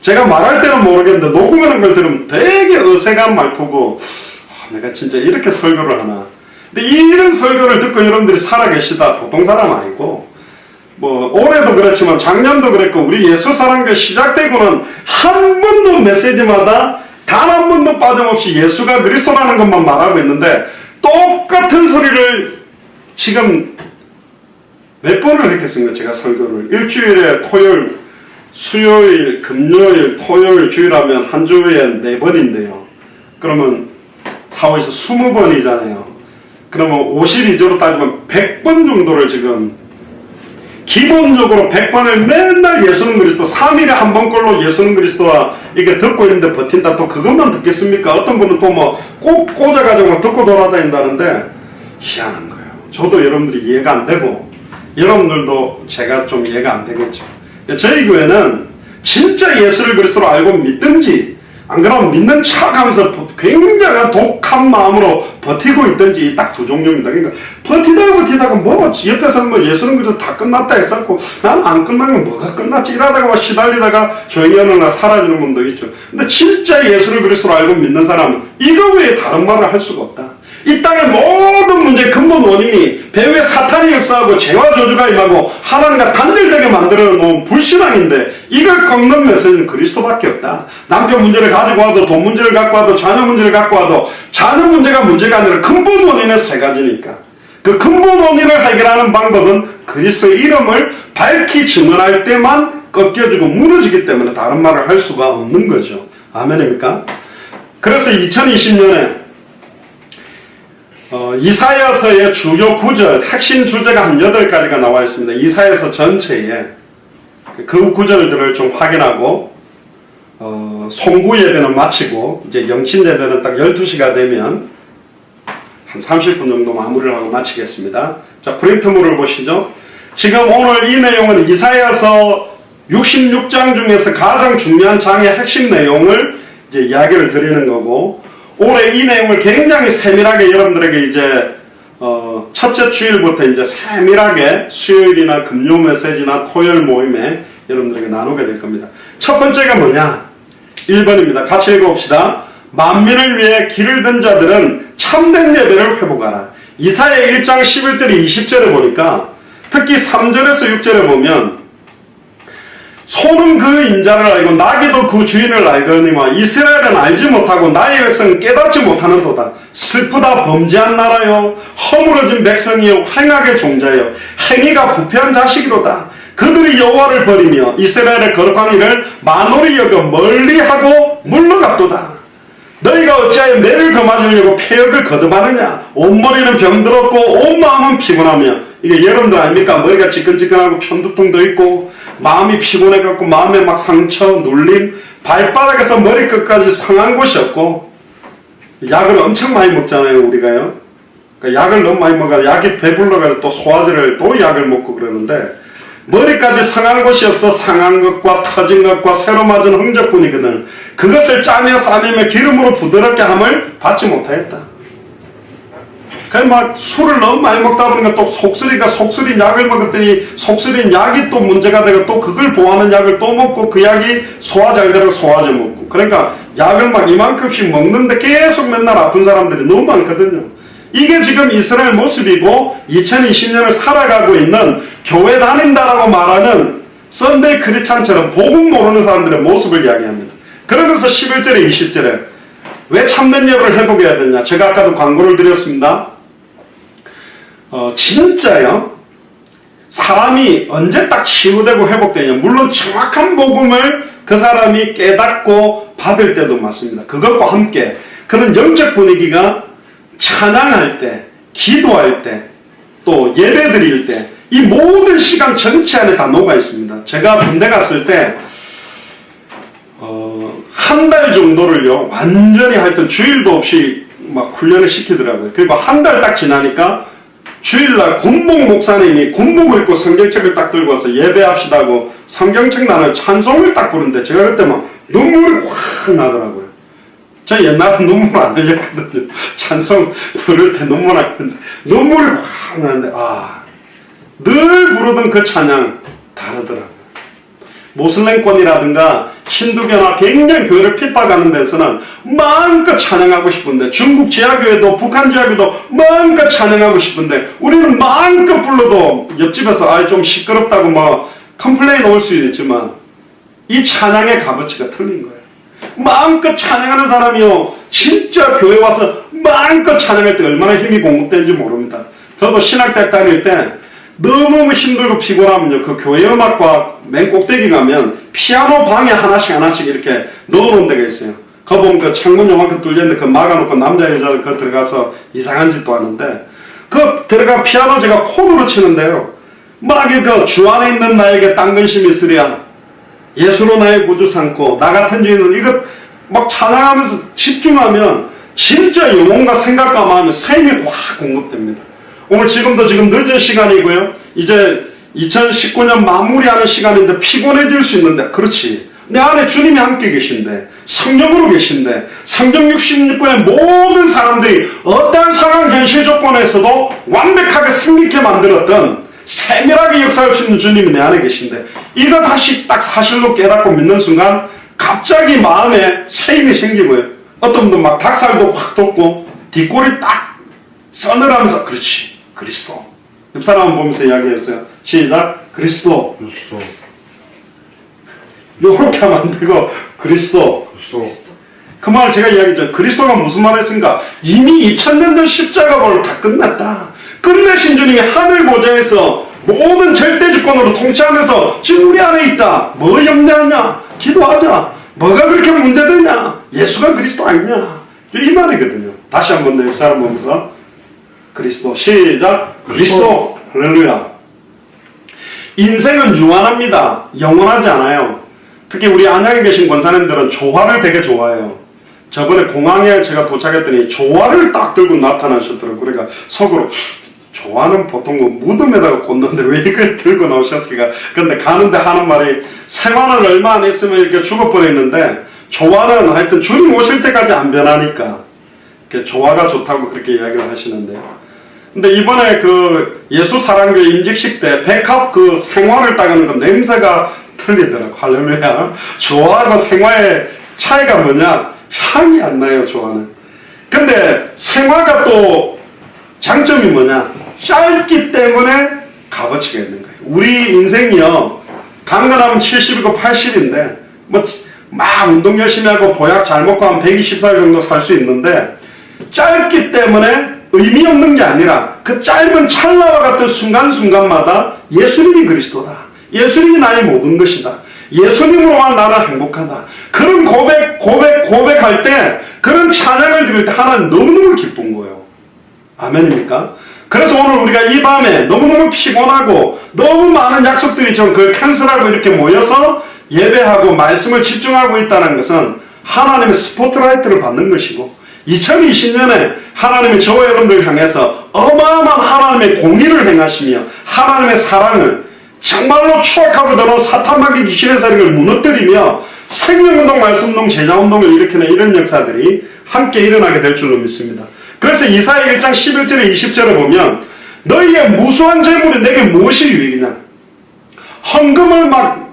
제가 말할 때는 모르겠는데 녹음하는 걸 들으면 되게 어색한 말투고, 내가 진짜 이렇게 설교를 하나. 근데 이런 설교를 듣고 여러분들이 살아계시다 보통 사람 아니고, 뭐 올해도 그렇지만 작년도 그랬고 우리 예수사랑교회 시작되고는 한 번도 메시지마다 단 한 번도 빠짐없이 예수가 그리스도라는 것만 말하고 있는데, 똑같은 소리를 지금 몇 번을 했겠습니까? 제가 설교를 일주일에 토요일, 수요일, 금요일, 토요일, 주일하면 한 주에 4번인데요 그러면 4월에서 20번이잖아요 그러면 52조로 따지면 100번 정도를 지금 기본적으로 100번을 맨날 예수는 그리스도 3일에 한 번꼴로 예수는 그리스도와 이렇게 듣고 있는데 버틴다. 또 그것만 듣겠습니까? 어떤 분은 또 뭐 꼭 꽂아가지고 듣고 돌아다닌다는데 희한한 거예요. 저도 여러분들이 이해가 안 되고 여러분들도 제가 좀 이해가 안 되겠죠. 저희 교회는 진짜 예수를 그리스도로 알고 믿든지 안 그러면 믿는 척하면서 굉장한 독한 마음으로 버티고 있든지 딱 두 종류입니다. 그러니까 버티다가 뭐 옆에서 뭐 예수는 그저 다 끝났다 했었고 나는 안 끝난 건 뭐가 끝났지 이러다가 막 시달리다가 조용히 어느 날 사라지는 분도 있죠. 근데 진짜 예수를 그리스도로 알고 믿는 사람은 이거 외에 다른 말을 할 수가 없다. 이 땅의 모든 문제의 근본 원인이 배후에 사탄이 역사하고 죄와 저주가 임하고 하나님과 단절되게 만들어 놓은 불신앙인데 이걸 꺾는 메시지는 그리스도밖에 없다. 남편 문제를 가지고 와도 돈 문제를 갖고 와도 자녀 문제를 갖고 와도 자녀 문제가 문제가 아니라 근본 원인은 세 가지니까 그 근본 원인을 해결하는 방법은 그리스도의 이름을 밝히 증언할 때만 꺾여지고 무너지기 때문에 다른 말을 할 수가 없는 거죠. 아멘입니까? 그래서 2020년에 이사야서의 주요 구절, 핵심 주제가 한 8가지가 나와 있습니다. 이사야서 전체에 그 구절들을 좀 확인하고 송구 예배는 마치고 이제 영친 예배는 딱 12시가 되면 한 30분 정도 마무리를 하고 마치겠습니다. 자, 프린트물을 보시죠. 지금 오늘 이 내용은 이사야서 66장 중에서 가장 중요한 장의 핵심 내용을 이제 이야기를 드리는 거고 올해 이 내용을 굉장히 세밀하게 여러분들에게 이제 첫째 주일부터 이제 세밀하게 수요일이나 금요 메시지나 토요일 모임에 여러분들에게 나누게 될 겁니다. 첫 번째가 뭐냐? 1번입니다. 같이 읽어봅시다. 만민을 위해 길을 든 자들은 참된 예배를 회복하라. 이사야 1장 11절에 20절에 보니까 특히 3절에서 6절에 보면 소는 그 인자를 알고 나귀도 그 주인을 알거니와 이스라엘은 알지 못하고 나의 백성은 깨닫지 못하는도다. 슬프다 범죄한 나라요 허물어진 백성이요 행악의 종자요 행위가 부패한 자식이로다. 그들이 여호와를 버리며 이스라엘의 거룩한 일을 만홀히 여겨 멀리하고 물러갔도다. 너희가 어찌하여 매를 더 맞으려고 폐역을 거듭하느냐. 온머리는 병들었고 온 마음은 피곤하며 이게 여러분들 아닙니까? 머리가 지끈지끈하고 편두통도 있고 마음이 피곤해갖고 마음에 막 상처, 눌림, 발바닥에서 머리끝까지 상한 곳이 없고 약을 엄청 많이 먹잖아요 우리가요. 그러니까 약을 너무 많이 먹어서 약이 배불러가지고 또 소화제를 또 약을 먹고 그러는데 머리까지 상한 곳이 없어 상한 것과 터진 것과 새로 맞은 흔적뿐이거든. 그것을 짜며 싸매며 기름으로 부드럽게 함을 받지 못하였다. 그냥 막 술을 너무 많이 먹다 보니까 또 속쓰린 약을 먹었더니 속쓰린 약이 또 문제가 되고 또 그걸 보호하는 약을 또 먹고 그 약이 소화 잘 되라고 소화제 먹고 그러니까 약을 막 이만큼씩 먹는데 계속 맨날 아픈 사람들이 너무 많거든요. 이게 지금 이스라엘 모습이고 2020년을 살아가고 있는 교회 다닌다라고 말하는 썬데이 크리스찬처럼 복음 모르는 사람들의 모습을 이야기합니다. 그러면서 11절에 20절에 왜 참된 예배를 회복해야 되냐. 제가 아까도 광고를 드렸습니다. 진짜요? 사람이 언제 딱 치유되고 회복되냐. 물론 정확한 복음을 그 사람이 깨닫고 받을 때도 맞습니다. 그것과 함께 그런 영적 분위기가 찬양할 때, 기도할 때, 또 예배 드릴 때 이 모든 시간 전체 안에 다 녹아 있습니다. 제가 군대 갔을 때 한 달 정도를요 완전히 하여튼 주일도 없이 막 훈련을 시키더라고요. 그리고 한 달 딱 지나니까 주일날 군복 목사님이 군복을 입고 성경책을 딱 들고 와서 예배합시다고 성경책 나는 찬송을 딱 부르는데 제가 그때 막 눈물이 확 나더라고요. 저 옛날에 눈물 안 흘렸거든요. 찬송 부를 때 눈물 나는데 눈물이 확 나는데 늘 부르던 그 찬양 다르더라고요. 모슬렘권이라든가 힌두교나 굉장히 교회를 핍박하는 데서는 마음껏 찬양하고 싶은데 중국 지하교회도 북한 지하교회도 마음껏 찬양하고 싶은데 우리는 마음껏 불러도 옆집에서 좀 시끄럽다고 막 컴플레인 올 수 있지만 이 찬양의 값어치가 틀린 거예요. 마음껏 찬양하는 사람이요 진짜 교회 와서 마음껏 찬양할 때 얼마나 힘이 공급되는지 모릅니다. 저도 신학대학 다닐 때 너무 힘들고 피곤하면요 그 교회 음악과 맨 꼭대기 가면 피아노 방에 하나씩 이렇게 넣어놓은 데가 있어요. 거 보면 그 창문 요만큼 뚫렸는데 그 막아놓고 남자 여자를 그 들어가서 이상한 짓도 하는데 그 들어가 피아노 제가 코드로 치는데요 막 그 주 안에 있는 나에게 딴 근심이 있으랴 예수로 나의 구주 삼고 나 같은 죄인은 이거 막 찬양하면서 집중하면 진짜 영혼과 생각과 마음에 샘이 확 공급됩니다. 오늘 지금도 지금 늦은 시간이고요. 이제 2019년 마무리하는 시간인데 피곤해질 수 있는데, 그렇지. 내 안에 주님이 함께 계신데, 성령으로 계신데, 성경 66권의 모든 사람들이 어떠한 상황 현실 조건에서도 완벽하게 승리케 만들었던 세밀하게 역사할 수 있는 주님이 내 안에 계신데, 이거 다시 딱 사실로 깨닫고 믿는 순간 갑자기 마음에 새 힘이 생기고요. 어떤 분들 막 닭살도 확 돋고 뒷골이 딱 서늘하면서, 그렇지, 그리스도. 옆 사람 보면서 이야기했어요. 시작. 그리스도. 요렇게 하면 안 되고 그리스도. 그 말을 제가 이야기했죠. 그리스도가 무슨 말을 했습니까? 이미 2000년 전 십자가를 다 끝났다. 끝내신 주님이 하늘 보좌에서 모든 절대 주권으로 통치하면서 지금 우리 안에 있다. 뭐 염려하냐? 기도하자. 뭐가 그렇게 문제되냐? 예수가 그리스도 아니냐? 이 말이거든요. 다시 한번 내 사람 보면서 그리스도. 시작. 그리스도. 할렐루야. 인생은 유한합니다. 영원하지 않아요. 특히 우리 안양에 계신 권사님들은 조화를 되게 좋아해요. 저번에 공항에 제가 도착했더니 조화를 딱 들고 나타나셨더라고요. 그러니까 속으로 조화는 보통 무덤에다가 꽂는데 왜 이걸 들고 나오셨을까? 근데 가는데 하는 말이 생활은 얼마 안 했으면 이렇게 죽을 뻔했는데 조화는 하여튼 주님 오실 때까지 안 변하니까 조화가 좋다고 그렇게 이야기를 하시는데요. 근데 이번에 그 예수 사랑교회 임직식 때 백합 그 생화를 따가는 그 냄새가 틀리더라고. 할렐루야. 조화하고 생화의 차이가 뭐냐? 향이 안 나요, 조화는. 근데 생화가 또 장점이 뭐냐? 짧기 때문에 값어치가 있는 거예요. 우리 인생이요, 강건하면 70이고 80인데 막 운동 열심히 하고 보약 잘 먹고 한 120살 정도 살 수 있는데, 짧기 때문에 의미 없는 게 아니라 그 짧은 찰나와 같은 순간순간마다 예수님이 그리스도다. 예수님이 나의 모든 것이다. 예수님으로만 나는 행복하다. 그런 고백할 때, 그런 찬양을 드릴 때 하나님 너무너무 기쁜 거예요. 아멘입니까? 그래서 오늘 우리가 이 밤에 너무너무 피곤하고 너무 많은 약속들이 좀 그걸 캔슬하고 이렇게 모여서 예배하고 말씀을 집중하고 있다는 것은 하나님의 스포트라이트를 받는 것이고, 2020년에 하나님이 저와 여러분들 향해서 어마어마한 하나님의 공의를 행하시며 하나님의 사랑을 정말로 추악하고 더러운 사탄마귀 귀신의 세력을 무너뜨리며 생명운동, 말씀운동, 제자운동을 일으키는 이런 역사들이 함께 일어나게 될 줄로 믿습니다. 그래서 이사야 1장 11절에 20절에 보면 너희의 무수한 재물이 내게 무엇이 유익이냐? 헌금을 막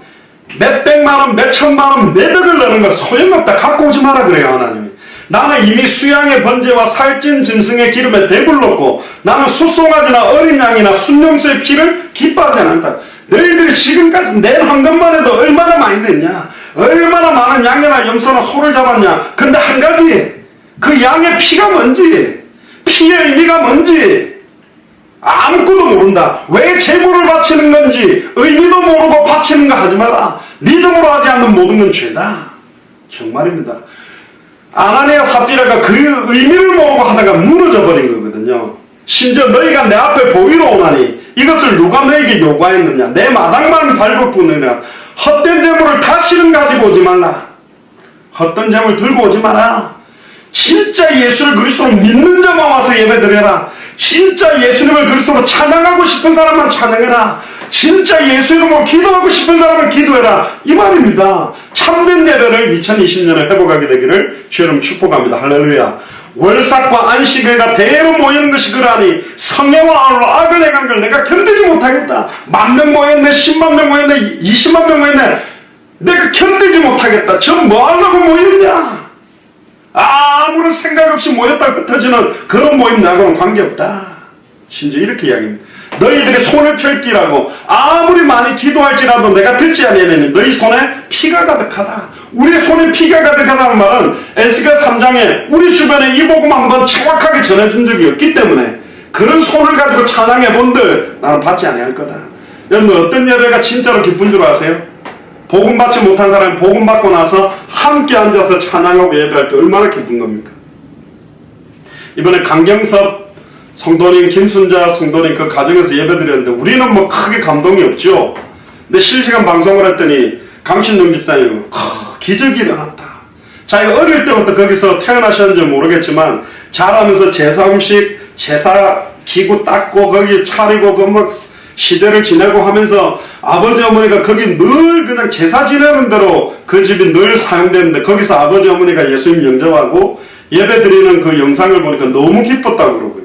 몇백만원, 몇천만원, 몇억을 넣는 거 소용없다. 갖고 오지 마라 그래요, 하나님이. 나는 이미 수양의 번제와 살찐 짐승의 기름에 배불렀고 나는 숫송아지나 어린 양이나 순염소의 피를 기뻐하지 않는다. 너희들이 지금까지 낸 헌금만 해도 얼마나 많이 냈냐? 얼마나 많은 양이나 염소나 소를 잡았냐? 근데 한 가지, 그 양의 피가 뭔지, 피의 의미가 뭔지 아무것도 모른다. 왜 제물을 바치는 건지 의미도 모르고 바치는 거 하지 마라. 믿음으로 하지 않는 모든 건 죄다. 정말입니다. 아나니아 삽비라가 그 의미를 모르고 하다가 무너져 버린 거거든요. 심지어 너희가 내 앞에 보이러 오나니 이것을 누가 너에게 요구하였느냐? 내 마당만 밟을뿐이라. 헛된 재물을 다시는 가지고 오지 말라. 헛된 재물 들고 오지 마라. 진짜 예수를 그리스도로 믿는 자만 와서 예배드려라. 진짜 예수님을 그리스도로 찬양하고 싶은 사람만 찬양해라. 진짜 예수 이름으로 기도하고 싶은 사람은 기도해라. 이 말입니다. 참된 예배를 2020년에 회복하게 되기를 주 여러분 축복합니다. 할렐루야. 월삭과 안식일과 대로 모이는 것이 그러하니 성령과 안으로 악을 행한 걸 내가 견디지 못하겠다. 10,000명 모였네, 100,000명 모였네, 200,000명 모였네. 내가 견디지 못하겠다. 저 뭐 하려고 모였냐? 아무런 생각 없이 모였다 흩어지는 그런 모임 나하고는 관계없다. 심지어 이렇게 이야기합니다. 너희들이 손을 펼기라고 아무리 많이 기도할지라도 내가 듣지 아니하니 너희 손에 피가 가득하다. 우리 손에 피가 가득하다는 말은 에스겔 3장에 우리 주변에 이 복음 한번 정확하게 전해준 적이 없기 때문에 그런 손을 가지고 찬양해 본들 나는 받지 아니할 거다. 여러분 어떤 예배가 진짜로 기쁜 줄 아세요? 복음 받지 못한 사람이 복음 받고 나서 함께 앉아서 찬양하고 예배할 때 얼마나 기쁜 겁니까? 이번에 강경섭 성도님, 김순자 성도님 그 가정에서 예배드렸는데 우리는 뭐 크게 감동이 없죠. 근데 실시간 방송을 했더니 강신용 집사님 기적이 일어났다. 자기가 어릴 때부터 거기서 태어나셨는지 모르겠지만 자라면서 제사 음식, 제사 기구 닦고 거기 차리고 그 막 시대를 지내고 하면서 아버지 어머니가 거기 늘 그냥 제사 지내는 대로 그 집이 늘 사용되는데 거기서 아버지 어머니가 예수님 영접하고 예배 드리는 그 영상을 보니까 너무 기뻤다고 그러고요.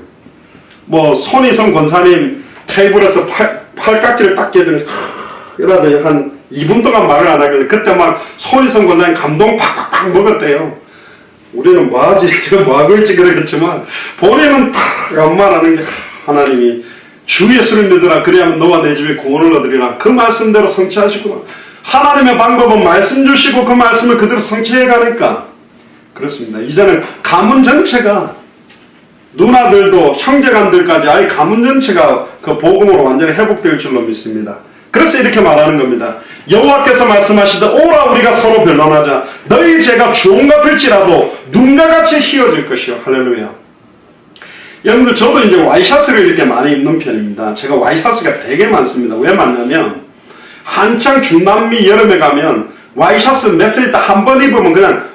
뭐 손희성 권사님 테이블에서 팔깍지를 딱 깨더니 이러다 한 2분 동안 말을 안 하길래 그때 막 손희성 권사님 감동 팍팍팍 먹었대요. 우리는 뭐하지 지금 뭐하고 있지 그러겠지만 본인은 딱 아무 말하는 게 하나님이 주 예수를 믿으라 그리하면 너와 내 집에 구원을 얻으리라 그 말씀대로 성취하시구나. 하나님의 방법은 말씀 주시고 그 말씀을 그대로 성취해 가니까 그렇습니다. 이제는 가문 전체가 누나들도 형제간들까지 아예 가문 전체가 그 복음으로 완전히 회복될 줄로 믿습니다. 그래서 이렇게 말하는 겁니다. 여호와께서 말씀하시되 오라 우리가 서로 변론하자. 너희 죄가 주홍 같을지라도 눈과 같이 희어질 것이요. 할렐루야. 여러분들 저도 이제 와이셔츠를 이렇게 많이 입는 편입니다. 제가 와이셔츠가 되게 많습니다. 왜 많냐면 한창 중남미 여름에 가면 와이셔츠 메시지 딱 한 번 입으면 그냥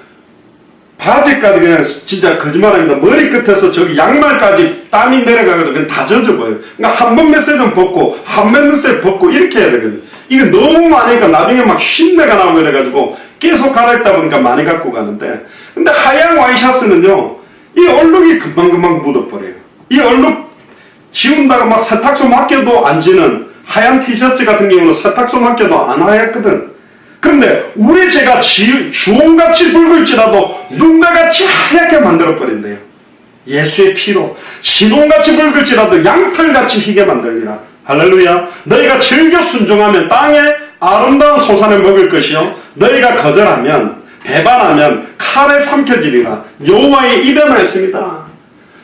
바지까지 그냥 진짜 거짓말합니다. 머리끝에서 저기 양말까지 땀이 내려가가지고 그냥 다 젖어버려요. 그러니까 한 번 메시지는 벗고 한 번 메시지 벗고 이렇게 해야 되거든요. 이게 너무 많으니까 나중에 막 쉰내가 나오고 이래가지고 계속 갈아입다 보니까 많이 갖고 가는데 근데 하얀 와이셔츠는요 이 얼룩이 금방금방 묻어버려요. 이 얼룩 지운다가 막 세탁소 맡겨도 안 지는 하얀 티셔츠 같은 경우는 세탁소 맡겨도 안 하얗거든. 그런데 우리 죄가 주홍같이 붉을지라도 눈매같이 하얗게 만들어버린대요. 예수의 피로 진홍같이 붉을지라도 양털같이 희게 만들리라. 할렐루야. 너희가 즐겨 순종하면 땅에 아름다운 소산을 먹을 것이요 너희가 거절하면 배반하면 칼에 삼켜지리라. 여호와의 입에 말했습니다.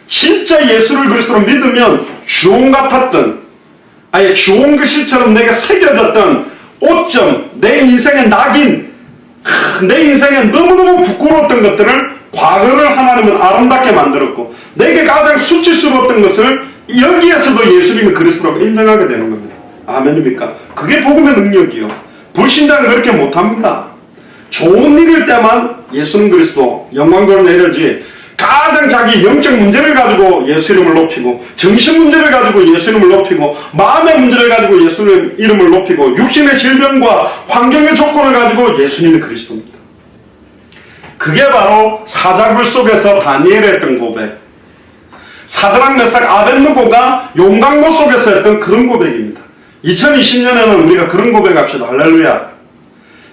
진짜 예수를 그리스도로 믿으면 주홍 같았던 아예 주홍 글씨처럼 내게 새겨졌던 오점, 내 인생의 낙인, 내 인생에 너무너무 부끄러웠던 것들을 과거를 하나님은 아름답게 만들었고 내게 가장 수치스러웠던 것을 여기에서도 예수님이 그리스도라고 인정하게 되는 겁니다. 아멘입니까? 그게 복음의 능력이요. 불신자는 그렇게 못합니다. 좋은 일일 때만 예수는 그리스도 영광을 내려지 가장 자기 영적 문제를 가지고 예수 이름을 높이고 정신 문제를 가지고 예수 이름을 높이고 마음의 문제를 가지고 예수님 이름을 높이고 육신의 질병과 환경의 조건을 가지고 예수님이 그리스도입니다. 그게 바로 사자굴 속에서 다니엘이 했던 고백, 사드락 메삭 아벳느고가 용광로 속에서 했던 그런 고백입니다. 2020년에는 우리가 그런 고백합시다. 할렐루야.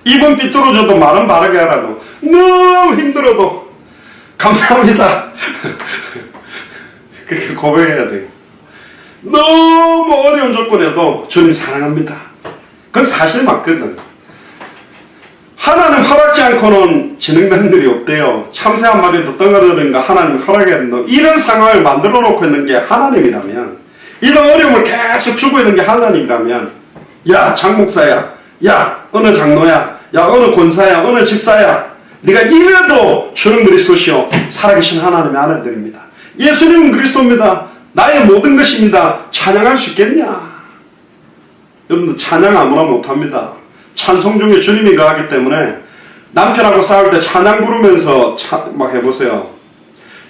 입은 삐뚤어져도 말은 바르게 하라도 너무 힘들어도 감사합니다. 그렇게 고백해야 돼요. 너무 어려운 조건에도 주님 사랑합니다. 그건 사실 맞거든. 하나님 허락지 않고는 진행되는 일이 없대요. 참새 한 마리도 떠나려는가 하나님 허락해야 된다. 이런 상황을 만들어 놓고 있는 게 하나님이라면, 이런 어려움을 계속 주고 있는 게 하나님이라면, 야 장목사야, 야 어느 장로야, 야 어느 권사야, 어느 집사야, 네가 이래도 주는 그리스도시요 살아계신 하나님의 아들들입니다. 예수님은 그리스도입니다. 나의 모든 것입니다. 찬양할 수 있겠냐? 여러분들 찬양 아무나 못합니다. 찬송 중에 주님이 가하기 때문에 남편하고 싸울 때 찬양 부르면서 막 해보세요.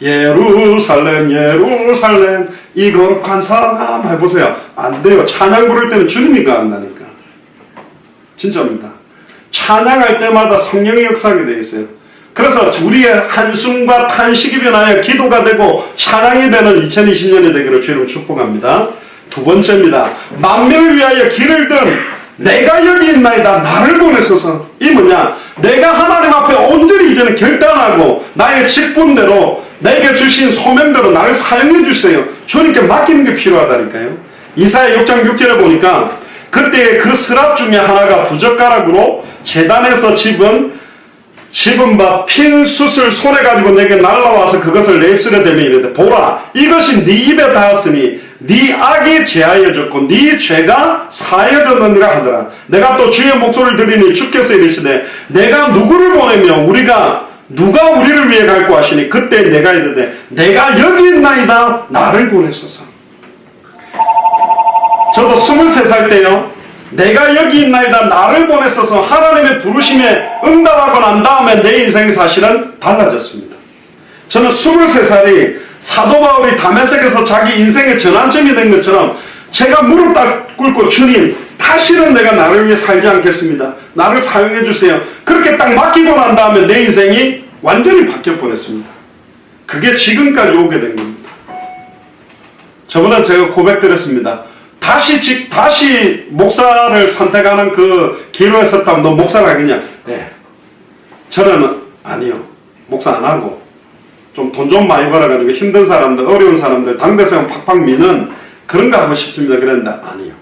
예루살렘 예루살렘 이 거룩한 사람 해보세요. 안 돼요. 찬양 부를 때는 주님이 가한다니까. 진짜입니다. 찬양할 때마다 성령의 역사하게 되어 있어요. 그래서 우리의 한숨과 탄식이 변하여 기도가 되고 찬양이 되는 2020년이 되기를 주님을 축복합니다. 두 번째입니다. 만민을 위하여 길을 든 내가 여기 있나이다 나를 보내소서. 이 뭐냐? 내가 하나님 앞에 온전히 이제는 결단하고 나의 직분대로 내게 주신 소명대로 나를 사용해 주세요. 주님께 맡기는 게 필요하다니까요. 이사야 6장 6절에 보니까 그때 그 스랍 중에 하나가 부젓가락으로 제단에서 집은 바 핀 숯을 손에 가지고 내게 날라와서 그것을 내 입술에 대며 이르되 보라 이것이 네 입에 닿았으니 네 악이 제하여졌고 네 죄가 사하여졌느니라 하더라. 내가 또 주의 목소리를 들으니 주께서 이르시되 내가 누구를 보내며 누가 우리를 위해 갈고 하시니 그때 내가 이르되 내가 여기 있나이다 나를 보내소서. 저도 23살 때요 내가 여기 있나이다 나를 보내소서 하나님의 부르심에 응답하고 난 다음에 내 인생이 사실은 달라졌습니다. 저는 23살이 사도 바울이 다메섹에서 자기 인생의 전환점이 된 것처럼 제가 무릎 딱 꿇고 주님 다시는 내가 나를 위해 살지 않겠습니다. 나를 사용해 주세요. 그렇게 딱 맡기고 난 다음에 내 인생이 완전히 바뀌어 버렸습니다. 그게 지금까지 오게 된 겁니다. 저번에 제가 고백드렸습니다. 다시 목사를 선택하는 그 기로에 섰다면 너 목사를 하겠냐? 네. 저는 아니요. 목사 안 하고 좀 돈 좀 많이 벌어가지고 힘든 사람들, 어려운 사람들, 당대성 팍팍 미는 그런 거 하고 싶습니다. 그랬는데 아니요.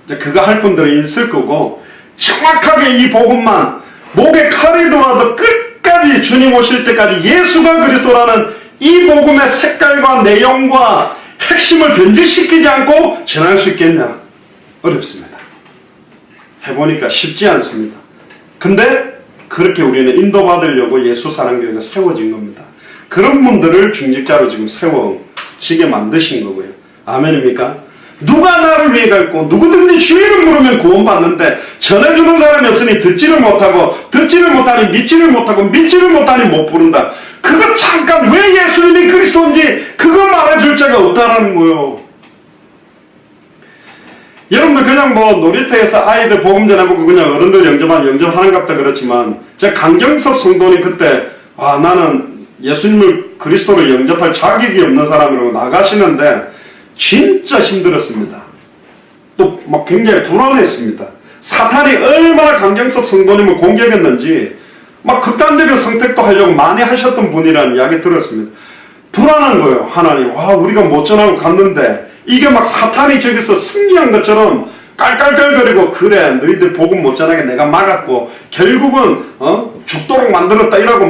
이제 그거 할 분들은 있을 거고 정확하게 이 복음만 목에 칼이 들어와도 끝까지 주님 오실 때까지 예수가 그리스도라는 이 복음의 색깔과 내용과 핵심을 변질시키지 않고 전할 수 있겠냐? 어렵습니다. 해보니까 쉽지 않습니다. 근데 그렇게 우리는 인도받으려고 예수사랑교회가 세워진 겁니다. 그런 분들을 중직자로 지금 세워지게 만드신 거고요. 아멘입니까? 누가 나를 위해 갈고 누구든지 주의를 물으면 구원받는데 전해주는 사람이 없으니 듣지를 못하고 듣지를 못하니 믿지를 못하고 믿지를 못하니 못 부른다. 그거 잠깐 왜 예수님이 그리스도인지 그거 말해줄 자가 없다라는 거예요. 여러분들 그냥 뭐 놀이터에서 아이들 복음 전해보고 그냥 어른들 영접하는 것도 그렇지만 제가 강경섭 성도님 그때 나는 예수님을 그리스도로 영접할 자격이 없는 사람이라고 나가시는데 진짜 힘들었습니다. 또 막 굉장히 불안했습니다. 사탄이 얼마나 강경섭 성도님을 공격했는지 막 극단적인 선택도 하려고 많이 하셨던 분이라는 이야기 들었습니다. 불안한 거예요. 하나님, 우리가 못 전하고 갔는데 이게 막 사탄이 저기서 승리한 것처럼 깔깔깔거리고 그래 너희들 복음 못 전하게 내가 막았고 결국은 죽도록 만들었다 이러고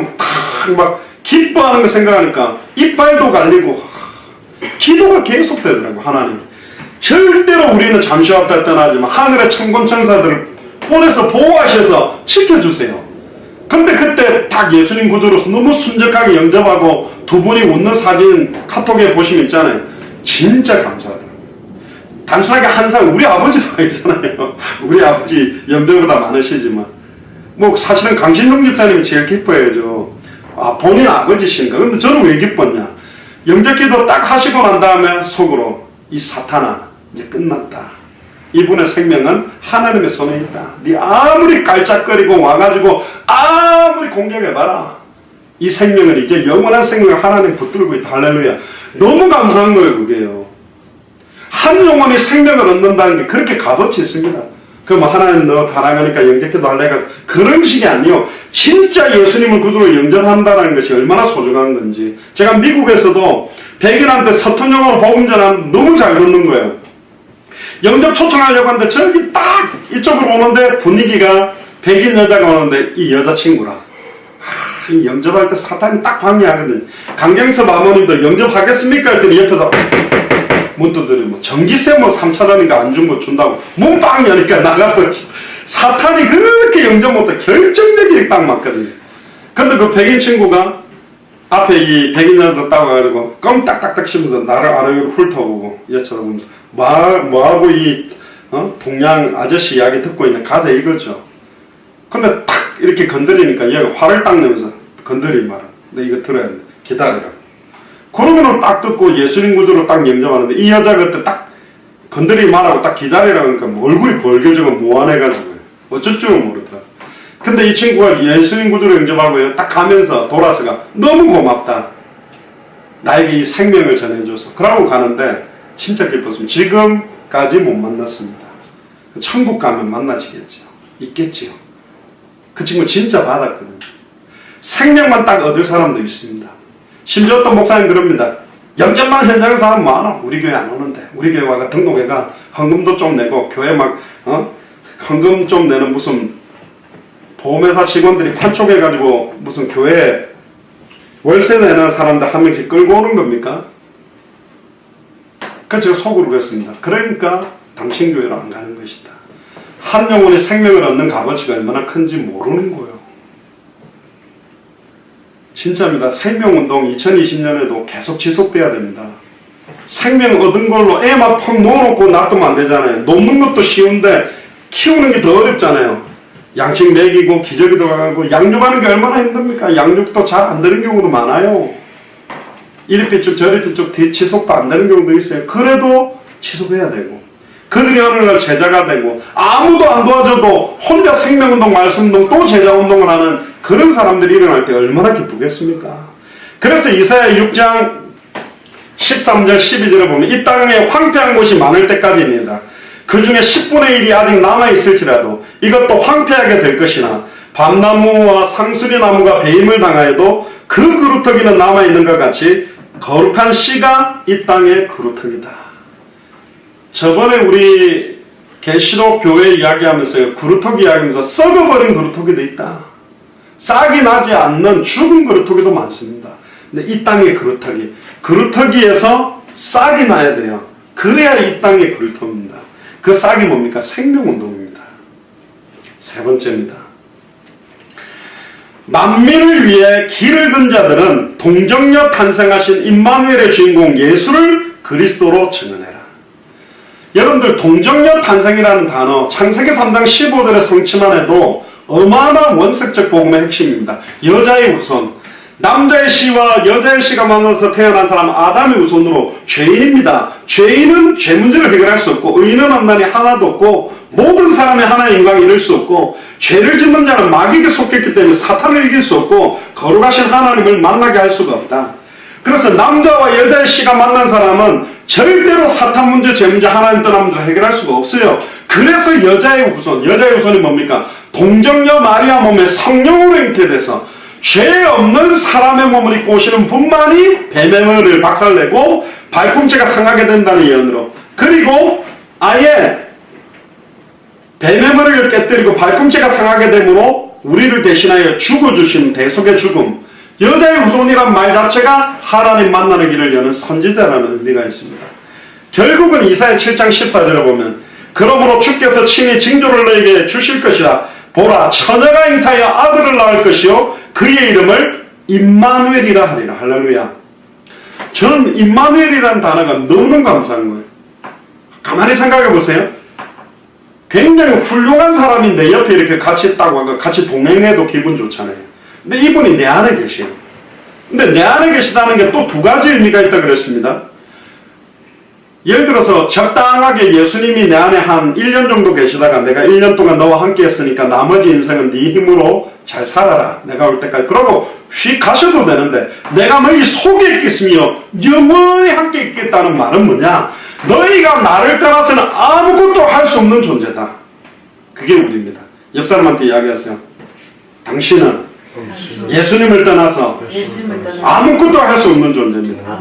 막 기뻐하는 거 생각하니까 이빨도 갈리고 기도가 계속되더라고. 하나님 절대로 우리는 잠시 왔다 떠나지만 하늘의 천군천사들을 보내서 보호하셔서 지켜주세요. 근데 그때 딱 예수님 구주로서 너무 순적하게 영접하고 두 분이 웃는 사진 카톡에 보시면 있잖아요. 진짜 감사하더라고요. 단순하게 항상 우리 아버지도 있잖아요. 우리 아버지 연배보다 많으시지만 뭐 사실은 강신동 집사님이 제일 기뻐해야죠. 본인 아버지신가? 근데 저는 왜 기뻤냐? 영접기도 딱 하시고 난 다음에 속으로 이 사탄아 이제 끝났다. 이분의 생명은 하나님의 손에 있다. 네 아무리 깔짝거리고 와가지고 아무리 공격해봐라. 이 생명은 이제 영원한 생명을 하나님 붙들고 있다. 할렐루야. 너무 감사한 거예요. 그게요. 한 영혼이 생명을 얻는다는 게 그렇게 값어치 있습니다. 그럼 하나님 너 사랑하니까 영접기도 할래가 그런 식이 아니요. 진짜 예수님을 구주로 영접한다는 것이 얼마나 소중한 건지. 제가 미국에서도 백인한테 서툰 영어로 복음 전하는 너무 잘 듣는 거예요. 영접 초청하려고 하는데 저기 딱 이쪽으로 오는데 분위기가 백인 여자가 오는데 이 여자친구라. 이 영접할 때 사탄이 딱 방해하거든요. 강경섭 아버님도 영접하겠습니까? 했더니 옆에서 문 두드리고 뭐 전기세 뭐 3,000원인가 안 준 거 준다고 문 빵 여니까 나가버려. 사탄이 그렇게 영접 못해 결정적이게 딱 맞거든요. 근데 그 백인 친구가 앞에 이 백인 여자도 따와가지고 껌 딱딱딱 씹으면서 나를 아래로 훑어보고 여쭤보면서 뭐하고 이 동양 아저씨 이야기 듣고 있는 가자 이거죠. 근데 딱 이렇게 건드리니까 얘가 화를 딱 내면서 건드리지 마라. 너 이거 들어야 돼. 기다려라. 그러고는 딱 듣고 예수님 구주로 딱 영접하는데 이 여자가 그때 딱 건드리지 말라고 딱 기다리라고 하니까 뭐 얼굴이 벌개지고 무안해가지고 어쩔 줄은 모르더라. 근데 이 친구가 예수님 구주로 영접하고요. 딱 가면서 돌아서가 너무 고맙다. 나에게 이 생명을 전해줘서. 그러고 가는데 진짜 기뻤습니다. 지금까지 못 만났습니다. 천국 가면 만나지겠죠. 있겠지요. 그 친구 진짜 받았거든요. 생명만 딱 얻을 사람도 있습니다. 심지어 어떤 목사님 그럽니다. 영접만 현장에서 하면 많아. 우리 교회 안 오는데. 우리 교회 와가 등록회가 헌금도 좀 내고 교회 막 헌금 좀 내는 무슨 보험회사 직원들이 판촉해가지고 무슨 교회 월세 내는 사람들 한 명씩 끌고 오는 겁니까? 그래서 제가 속으로 그랬습니다. 그러니까 당신 교회로 안 가는 것이다. 한 영혼이 생명을 얻는 값어치가 얼마나 큰지 모르는 거예요. 진짜입니다. 생명운동 2020년에도 계속 지속돼야 됩니다. 생명 얻은 걸로 애만 팍 놓아놓고 놔두면 안 되잖아요. 놓는 것도 쉬운데 키우는 게 더 어렵잖아요. 양식 먹이고 기저귀도 가고 양육하는 게 얼마나 힘듭니까? 양육도 잘 안 되는 경우도 많아요. 이리 삐쭉 저리 삐쭉 지속도 안 되는 경우도 있어요. 그래도 지속해야 되고, 그들이 어느 날 제자가 되고 아무도 안 도와줘도 혼자 생명운동, 말씀운동, 또 제자운동을 하는 그런 사람들이 일어날 때 얼마나 기쁘겠습니까? 그래서 이사야 6장 13절 12절을 보면 이 땅에 황폐한 곳이 많을 때까지입니다. 그 중에 10분의 1이 아직 남아있을지라도 이것도 황폐하게 될 것이나 밤나무와 상수리나무가 배임을 당하여도 그 그루터기는 남아있는 것 같이 거룩한 씨가 이 땅의 그루터기다. 저번에 우리 계시록 교회 이야기하면서 그루터기 이야기하면서 썩어버린 그루터기도 있다. 싹이 나지 않는 죽은 그루터기도 많습니다. 근데 이 땅의 그루터기, 그루터기에서 싹이 나야 돼요. 그래야 이 땅의 그루터기입니다. 그 싹이 뭡니까? 생명운동입니다. 세 번째입니다. 만민을 위해 길을 든 자들은 동정녀 탄생하신 임마누엘의 주인공 예수를 그리스도로 증언해라. 여러분들 동정녀 탄생이라는 단어 창세기 3장 15절의 성취만 해도 어마어마한 원색적 복음의 핵심입니다. 여자의 후손, 남자의 씨와 여자의 씨가 만나서 태어난 사람 아담의 후손으로 죄인입니다. 죄인은 죄 문제를 해결할 수 없고 의인은 없나니 하나도 없고 모든 사람의 하나의 인간이 이룰 수 없고 죄를 짓는 자는 마귀에게 속했기 때문에 사탄을 이길 수 없고 거룩하신 하나님을 만나게 할 수가 없다. 그래서 남자와 여자의 씨가 만난 사람은 절대로 사탄 문제, 죄 문제, 하나님 떠난 문제를 해결할 수가 없어요. 그래서 여자의 후손이 뭡니까? 동정녀 마리아 몸에 성령으로 잉태돼서 죄 없는 사람의 몸을 입고 오시는 분만이 뱀의 머리를 박살내고 발꿈치가 상하게 된다는 예언으로, 그리고 아예 뱀의 머리를 깨뜨리고 발꿈치가 상하게 되므로 우리를 대신하여 죽어주신 대속의 죽음, 여자의 후손이란 말 자체가 하나님 만나는 길을 여는 선지자라는 의미가 있습니다. 결국은 이사야 7장 14절에 보면 그러므로 주께서 친히 징조를 너에게 주실 것이라. 보라, 처녀가 잉타하여 아들을 낳을 것이요 그의 이름을 임마누엘이라 하리라. 할렐루야. 저는 임마누엘이라는 단어가 너무너무 감사한 거예요. 가만히 생각해 보세요. 굉장히 훌륭한 사람인데 옆에 이렇게 같이 있다고 같이 동행해도 기분 좋잖아요. 근데 이분이 내 안에 계셔요. 근데 내 안에 계시다는 게 또 두 가지 의미가 있다 그랬습니다. 예를 들어서 적당하게 예수님이 내 안에 한 1년 정도 계시다가 내가 1년 동안 너와 함께 했으니까 나머지 인생은 네 힘으로 잘 살아라. 내가 올 때까지. 그러고 휙 가셔도 되는데 내가 너희 속에 있겠으며 영원히 함께 있겠다는 말은 뭐냐? 너희가 나를 떠나서는 아무것도 할 수 없는 존재다. 그게 우리입니다. 옆 사람한테 이야기하세요. 당신은 예수님을 떠나서 아무것도 할 수 없는 존재입니다.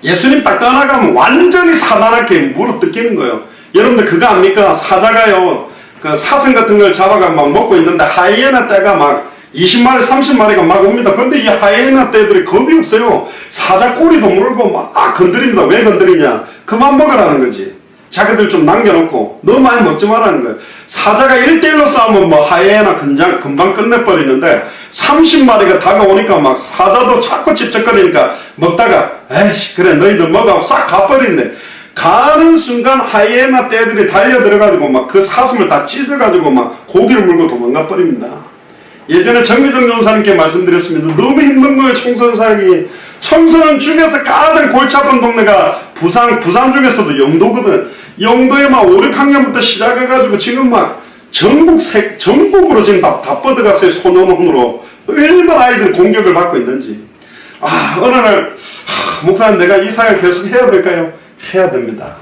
예수님 딱 떠나가면 완전히 사단에게 물어뜯기는 거예요. 여러분들 그거 압니까? 사자가요, 그 사슴 같은 걸 잡아가 막 먹고 있는데 하이에나 떼가 막 20마리, 30마리가 막 옵니다. 근데 이 하이에나 떼들이 겁이 없어요. 사자 꼬리도 물고 막 건드립니다. 왜 건드리냐? 그만 먹으라는 거지. 자기들 좀 남겨놓고 너무 많이 먹지 말라는 거예요. 사자가 1대1로 싸우면 뭐 하이에나 금방 끝내버리는데 30마리가 다가오니까 막 사자도 자꾸 집적거리니까 먹다가 에이씨 그래 너희들 먹어 싹 가버린대. 가는 순간 하이에나 떼들이 달려들어가지고 막 그 사슴을 다 찢어가지고 막 고기를 물고 도망가 버립니다. 예전에 정미정 전사님께 말씀드렸습니다. 너무 힘든 거예요. 청소년 사역이. 청소년 중에서 가장 골치 아픈 동네가 부산 중에서도 영도거든. 영도에 막 5, 6학년부터 시작해가지고 지금 막 전국으로 지금 다 뻗어갔어요. 소년원으로. 얼마나 아이들 공격을 받고 있는지. 어느 날 목사님 내가 이 사역 계속 해야 될까요? 해야 됩니다.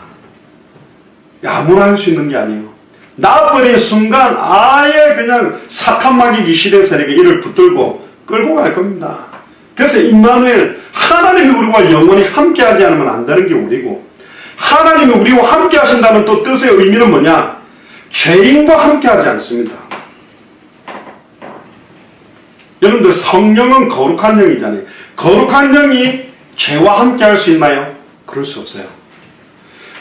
아무나 할 수 있는 게 아니에요. 나버린 순간 아예 그냥 사탄마귀 귀신의 세력에 이를 붙들고 끌고 갈 겁니다. 그래서 임마누엘, 하나님이 우리와 영원히 함께하지 않으면 안 되는 게 우리고, 하나님이 우리와 함께 하신다는 또 뜻의 의미는 뭐냐? 죄인과 함께하지 않습니다. 여러분들 성령은 거룩한 영이잖아요. 거룩한 영이 죄와 함께할 수 있나요? 그럴 수 없어요.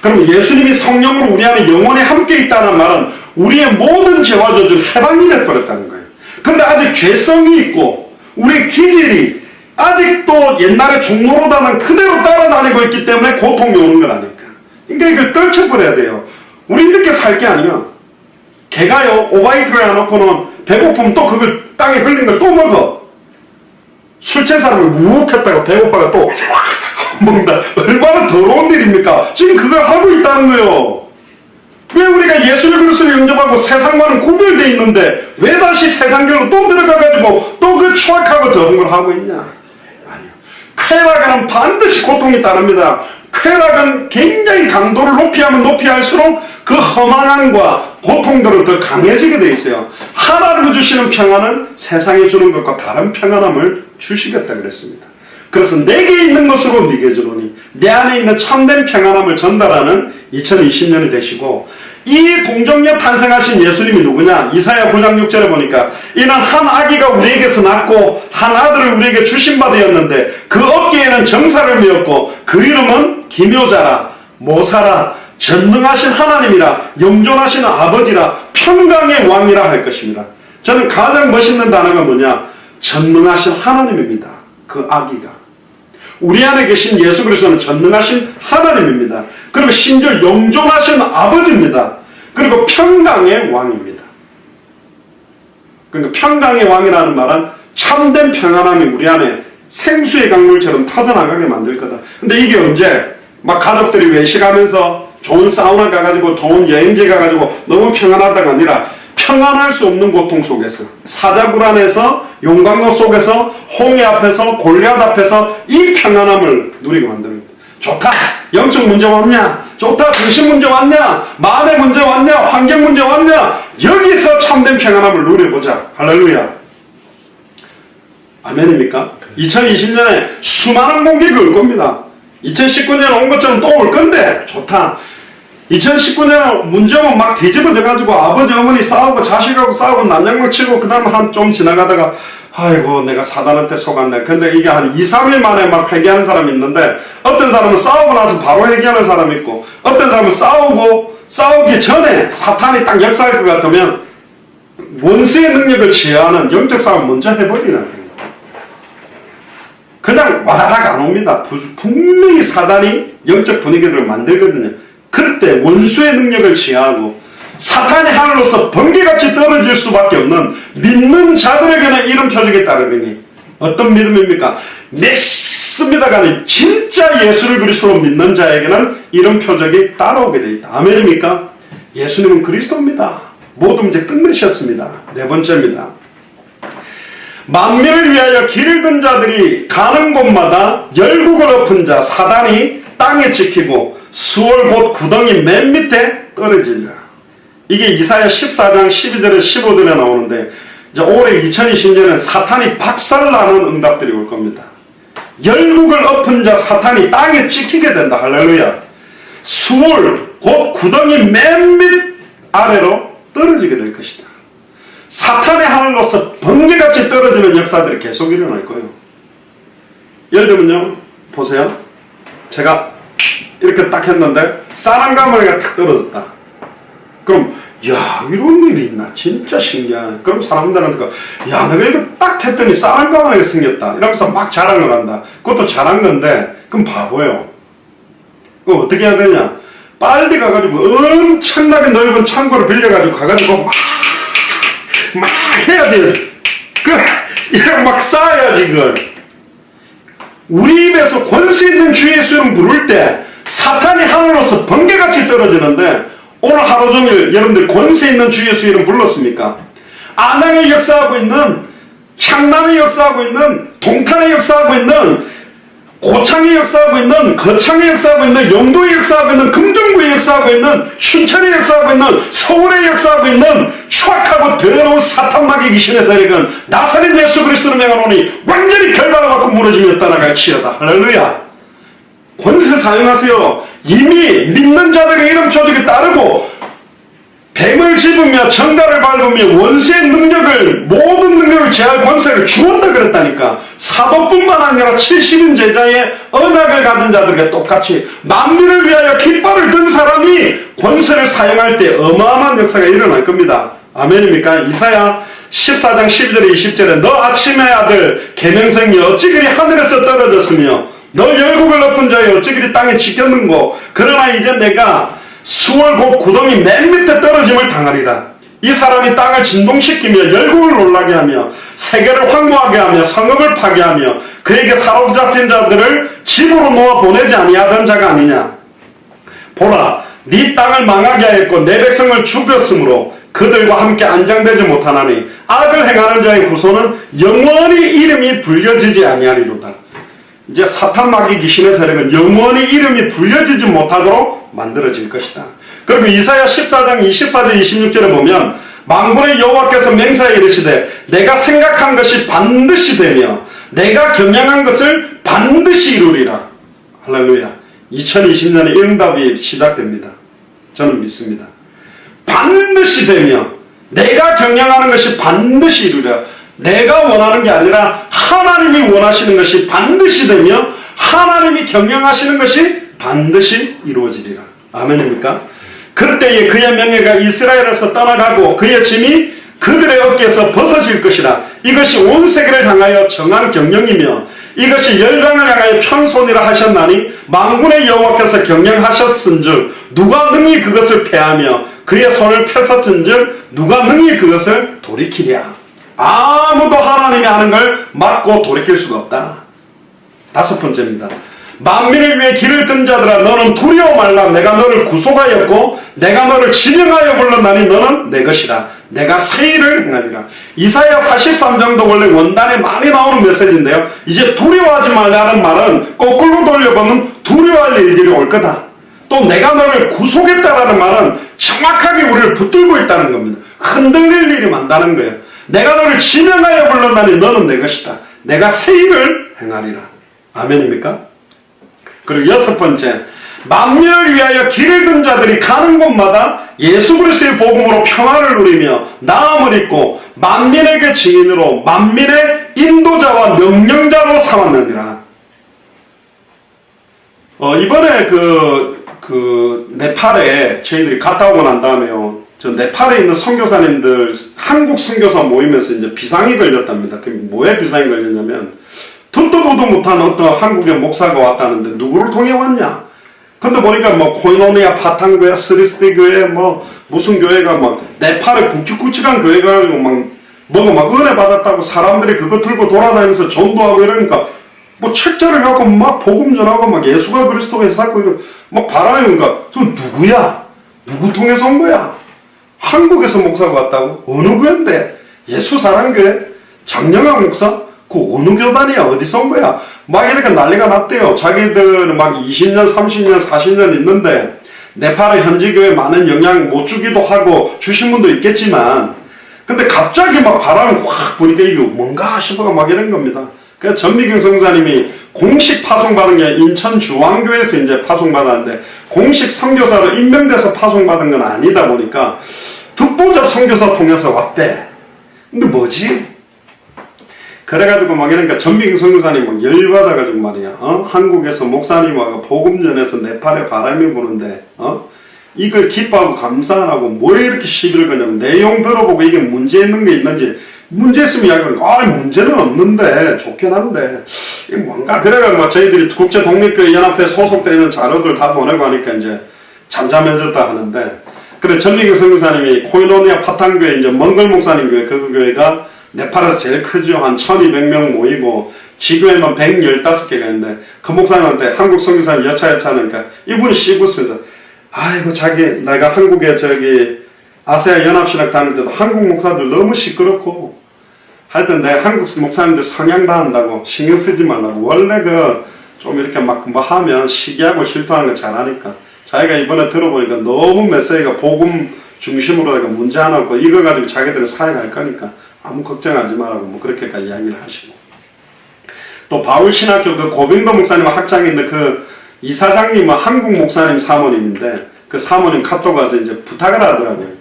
그럼 예수님이 성령으로 우리 안에 영원히 함께 있다는 말은 우리의 모든 죄와 저주를 해방이 돼버렸다는 거예요. 그런데 아직 죄성이 있고 우리의 기질이 아직도 옛날에 종로로다는 그대로 따라다니고 있기 때문에 고통이 오는 건 아닐까. 그러니까 이걸 떨쳐버려야 돼요. 우리 이렇게 살 게 아니야. 개가요 오바이트를 해놓고는 배고프면 또 그걸 땅에 흘린 걸 또 먹어. 술 취한 사람을 묵 했다가 배고파가 또 먹는다. 얼마나 더러운 일입니까? 지금 그걸 하고 있다는 거예요. 왜 우리가 예수를 그리스도를 영접하고 세상과는 구별되어 있는데 왜 다시 세상결로 또 들어가가지고 또 그 추악하고 더러운 걸 하고 있냐? 아니요. 쾌락에는 반드시 고통이 따릅니다. 쾌락은 굉장히 강도를 높이하면 높이할수록 그 허망함과 고통들은 더 강해지게 되어 있어요. 하나님이 주시는 평안은 세상에 주는 것과 다른 평안함을 주시겠다 그랬습니다. 그래서 내게 있는 것으로 네게 주노니 내 안에 있는 참된 평안함을 전달하는 2020년이 되시고, 이 동정녀 탄생하신 예수님이 누구냐? 이사야 9장 6절에 보니까 이는 한 아기가 우리에게서 낳고 한 아들을 우리에게 주신 바 되었는데 그 어깨에는 정사를 메었고 그 이름은 기묘자라, 모사라, 전능하신 하나님이라, 영존하시는 아버지라, 평강의 왕이라 할 것입니다. 저는 가장 멋있는 단어가 뭐냐? 전능하신 하나님입니다. 그 아기가. 우리 안에 계신 예수 그리스도는 전능하신 하나님입니다. 그리고 심지어 영존하신 아버지입니다. 그리고 평강의 왕입니다. 그러니까 평강의 왕이라는 말은 참된 평안함이 우리 안에 생수의 강물처럼 터져나가게 만들 거다. 근데 이게 언제? 막 가족들이 외식하면서 좋은 사우나 가가지고 좋은 여행지 가가지고 너무 평안하다가 아니라 평안할 수 없는 고통 속에서, 사자굴 안에서, 용광로 속에서, 홍해 앞에서, 골리앗 앞에서 이 평안함을 누리게 만듭니다. 좋다! 영적 문제 왔냐? 좋다! 정신 문제 왔냐? 마음의 문제 왔냐? 환경 문제 왔냐? 여기서 참된 평안함을 누려보자. 할렐루야. 아멘입니까? 2020년에 수많은 공격이 올 겁니다. 2019년에 온 것처럼 또 올 건데 좋다. 2019년 문제만 막 뒤집어져가지고 아버지 어머니 싸우고 자식하고 싸우고 난장막 치고 그 다음 한 좀 지나가다가 아이고 내가 사단한테 속았네. 근데 이게 한 2, 3일 만에 막 회개하는 사람이 있는데, 어떤 사람은 싸우고 나서 바로 회개하는 사람이 있고, 어떤 사람은 싸우기 전에 사탄이 딱 역사할 것 같으면 원수의 능력을 제어하는 영적 싸움 먼저 해버리는 거예요. 그냥 와다닥 안 옵니다. 분명히 사단이 영적 분위기를 만들거든요. 그때 원수의 능력을 제어하고 사탄이 하늘로서 번개같이 떨어질 수밖에 없는 믿는 자들에게는 이런 표적이 따르니, 어떤 믿음입니까? 믿습니다가 아닌 진짜 예수를 그리스도로 믿는 자에게는 이런 표적이 따라오게 되어 있다. 아멘입니까? 예수님은 그리스도입니다. 모든 문제 끝내셨습니다. 네 번째입니다. 만민을 위하여 길을 든 자들이 가는 곳마다 열국을 엎은 자 사단이 땅에 찍히고 수월 곧 구덩이 맨 밑에 떨어지리라. 이게 이사야 14장 12절에서 15절에 나오는데, 이제 올해 2020년에는 사탄이 박살나는 응답들이 올 겁니다. 열국을 엎은 자 사탄이 땅에 찍히게 된다. 할렐루야. 수월 곧 구덩이 맨 밑 아래로 떨어지게 될 것이다. 사탄의 하늘로서 번개같이 떨어지는 역사들이 계속 일어날 거예요. 예를 들면요, 보세요. 제가 이렇게 딱 했는데 쌀한가마리가 탁 떨어졌다. 그럼 야 이런 일이 있나? 진짜 신기하네. 그럼 사람들한테 야 내가 이거 딱 했더니 쌀한가마리가 생겼다 이러면서 막 자랑을 한다. 그것도 잘한 건데 그럼 바보예요. 그럼 어떻게 해야 되냐? 빨리 가가지고 엄청나게 넓은 창고를 빌려가지고 가가지고 막 해야 돼요. 이렇게 막 쌓아야지 이걸. 우리 입에서 권세 있는 주 예수 이름 부를 때 사탄이 하늘로서 번개같이 떨어지는데, 오늘 하루 종일 여러분들 권세 있는 주 예수 이름 불렀습니까? 안양에 역사하고 있는, 향남에 역사하고 있는, 동탄에 역사하고 있는, 고창에 역사하고 있는, 거창에 역사하고 있는, 영도에 역사하고 있는, 금정구에 역사하고 있는, 춘천에 역사하고 있는, 서울에 역사하고 있는 추악하고 더러운 사탄마귀 귀신의 세력은 나사렛 예수 그리스도를 명하노니 완전히 결박을 받고 무너지며 떠나갈지어다. 할렐루야. 권세 사용하세요. 이미 믿는 자들의 이런 표적에 따르고 뱀을 집으며 정갈을 밟으며 원수의 능력을, 모든 능력을 제할 권세를 주었다 그랬다니까. 사도뿐만 아니라 70인 제자의 언약을 가진 자들에게 똑같이 만민을 위하여 깃발을 든 사람이 권세를 사용할 때 어마어마한 역사가 일어날 겁니다. 아멘입니까? 이사야 14장 12절에 20절에 너 아침의 아들 계명성이 어찌 그리 하늘에서 떨어졌으며 너 열국을 엎은 자여 어찌 그리 땅에 지켰는고. 그러나 이제 내가 수월 곧 구덩이 맨 밑에 떨어짐을 당하리라. 이 사람이 땅을 진동시키며 열국을 놀라게 하며 세계를 황무하게 하며 성읍을 파괴하며 그에게 사로잡힌 자들을 집으로 놓아 보내지 아니하던 자가 아니냐. 보라, 네 땅을 망하게 하였고 내 백성을 죽였으므로 그들과 함께 안장되지 못하나니 악을 행하는 자의 후손은 영원히 이름이 불려지지 아니하리로다. 이제 사탄 마귀 귀신의 세력은 영원히 이름이 불려지지 못하도록 만들어질 것이다. 그리고 이사야 14장 24절 26절에 보면 만군의 여호와께서 맹세하여 이르시되 내가 생각한 것이 반드시 되며 내가 경영한 것을 반드시 이루리라. 할렐루야. 2020년에 응답이 시작됩니다. 저는 믿습니다. 반드시 되며 내가 경영하는 것이 반드시 이루리라. 내가 원하는 게 아니라 하나님이 원하시는 것이 반드시 되며 하나님이 경영하시는 것이 반드시 이루어지리라. 아멘입니까? 그때에 그의 명예가 이스라엘에서 떠나가고 그의 짐이 그들의 어깨에서 벗어질 것이라. 이것이 온 세계를 향하여 정한 경영이며 이것이 열강을 향하여 편손이라 하셨나니 만군의 여호와께서 경영하셨은즉 누가 능히 그것을 패하며 그의 손을 펴섰은즉 누가 능히 그것을 돌이키랴. 아무도 하나님이 하는 걸 막고 돌이킬 수가 없다. 다섯 번째입니다. 만민을 위해 길을 든 자들아 너는 두려워 말라. 내가 너를 구속하였고 내가 너를 지명하여 불렀나니 너는 내 것이라. 내가 새 일을 행하리라. 이사야 43장도 원래 원단에 많이 나오는 메시지인데요. 이제 두려워하지 말라는 말은 거꾸로 돌려보면 두려워할 일들이 올 거다. 또 내가 너를 구속했다라는 말은 정확하게 우리를 붙들고 있다는 겁니다. 흔들릴 일이 많다는 거예요. 내가 너를 지명하여 불렀나니 너는 내 것이다. 내가 새 일을 행하리라. 아멘입니까? 그리고 여섯 번째, 만민을 위하여 길을 든 자들이 가는 곳마다 예수 그리스도의 복음으로 평화를 누리며 나음을 입고 만민에게 증인으로 만민의 인도자와 명령자로 삼았느니라. 이번에 네팔에 저희들이 갔다 오고 난 다음에요. 저 네팔에 있는 선교사님들 한국 선교사 모임에서 이제 비상이 걸렸답니다. 그 뭐에 비상이 걸렸냐면 듣도 보도 못한 어떤 한국의 목사가 왔다는데 누구를 통해 왔냐? 근데 보니까 뭐 코이노니아 파탄교회, 스리스티 교회, 뭐 무슨 교회가 막 네팔에 굵직굵직한 교회가 가지고 막 은혜 받았다고 사람들이 그거 들고 돌아다니면서 전도하고 이러니까 뭐 책자를 갖고 막 복음 전하고 막 예수가 그리스도가 했었고 막 바라는 거니까 저 누구야? 누구 통해서 온 거야? 한국에서 목사가 왔다고? 어느 교회인데? 예수 사랑교회? 장영학 목사? 그 어느 교단이야? 어디서 온 거야? 막 이렇게 난리가 났대요. 자기들은 막 20년, 30년, 40년 있는데 네팔의 현지 교회에 많은 영향 못 주기도 하고 주신 분도 있겠지만 근데 갑자기 막 바람이 확 부니까 이게 뭔가 싶어가 막 이런 겁니다. 그래서 전미경 성사님이 공식 파송받은 게 인천 주왕교회에서 이제 파송받았는데 공식 선교사로 임명돼서 파송받은 건 아니다 보니까 듣보잡 선교사 통해서 왔대. 근데 뭐지? 그래가지고 막 이러니까 전미경 선교사님 막 열받아가지고 말이야. 한국에서 목사님하고 복음 전해서 네팔에 바람이 부는데 이걸 기뻐하고 감사 안 하고 뭐 이렇게 시비를 거냐면 내용 들어보고 이게 문제 있는 게 있는지 문제 있으면 이야기하니까 문제는 없는데 좋긴 한데 이게 뭔가 그래가지고 저희들이 국제독립교회 연합회 소속되어 있는 자료들 다 보내고 하니까 이제 잠잠해졌다 하는데 그래 전미경 선교사님이 코이노니아 파탄교회 이제 멍걸 목사님 교회 그 교회가 네팔에서 제일 크죠. 한 1200명 모이고 지교회만 115개가 있는데 그 목사님한테 한국 선교사님 여차하니까 이분이 씹으면서 아이고 자기 내가 한국에 아세아 연합신학 다닐 때도 한국 목사들 너무 시끄럽고 하여튼 내가 한국 목사님들 성향 다 한다고 신경 쓰지 말라고 원래 좀 이렇게 막 하면 시기하고 실토하는 거 잘하니까 자기가 이번에 들어보니까 너무 메시지가 복음 중심으로 문제 하나 없고 이거 가지고 자기들은 사역할 거니까 아무 걱정하지 말라고 뭐 그렇게까지 이야기를 하시고 또 바울신학교 그 고빙도 목사님 학장인데 그 이사장님은 한국 목사님 사모님인데 그 사모님 카톡 와서 이제 부탁을 하더라고요.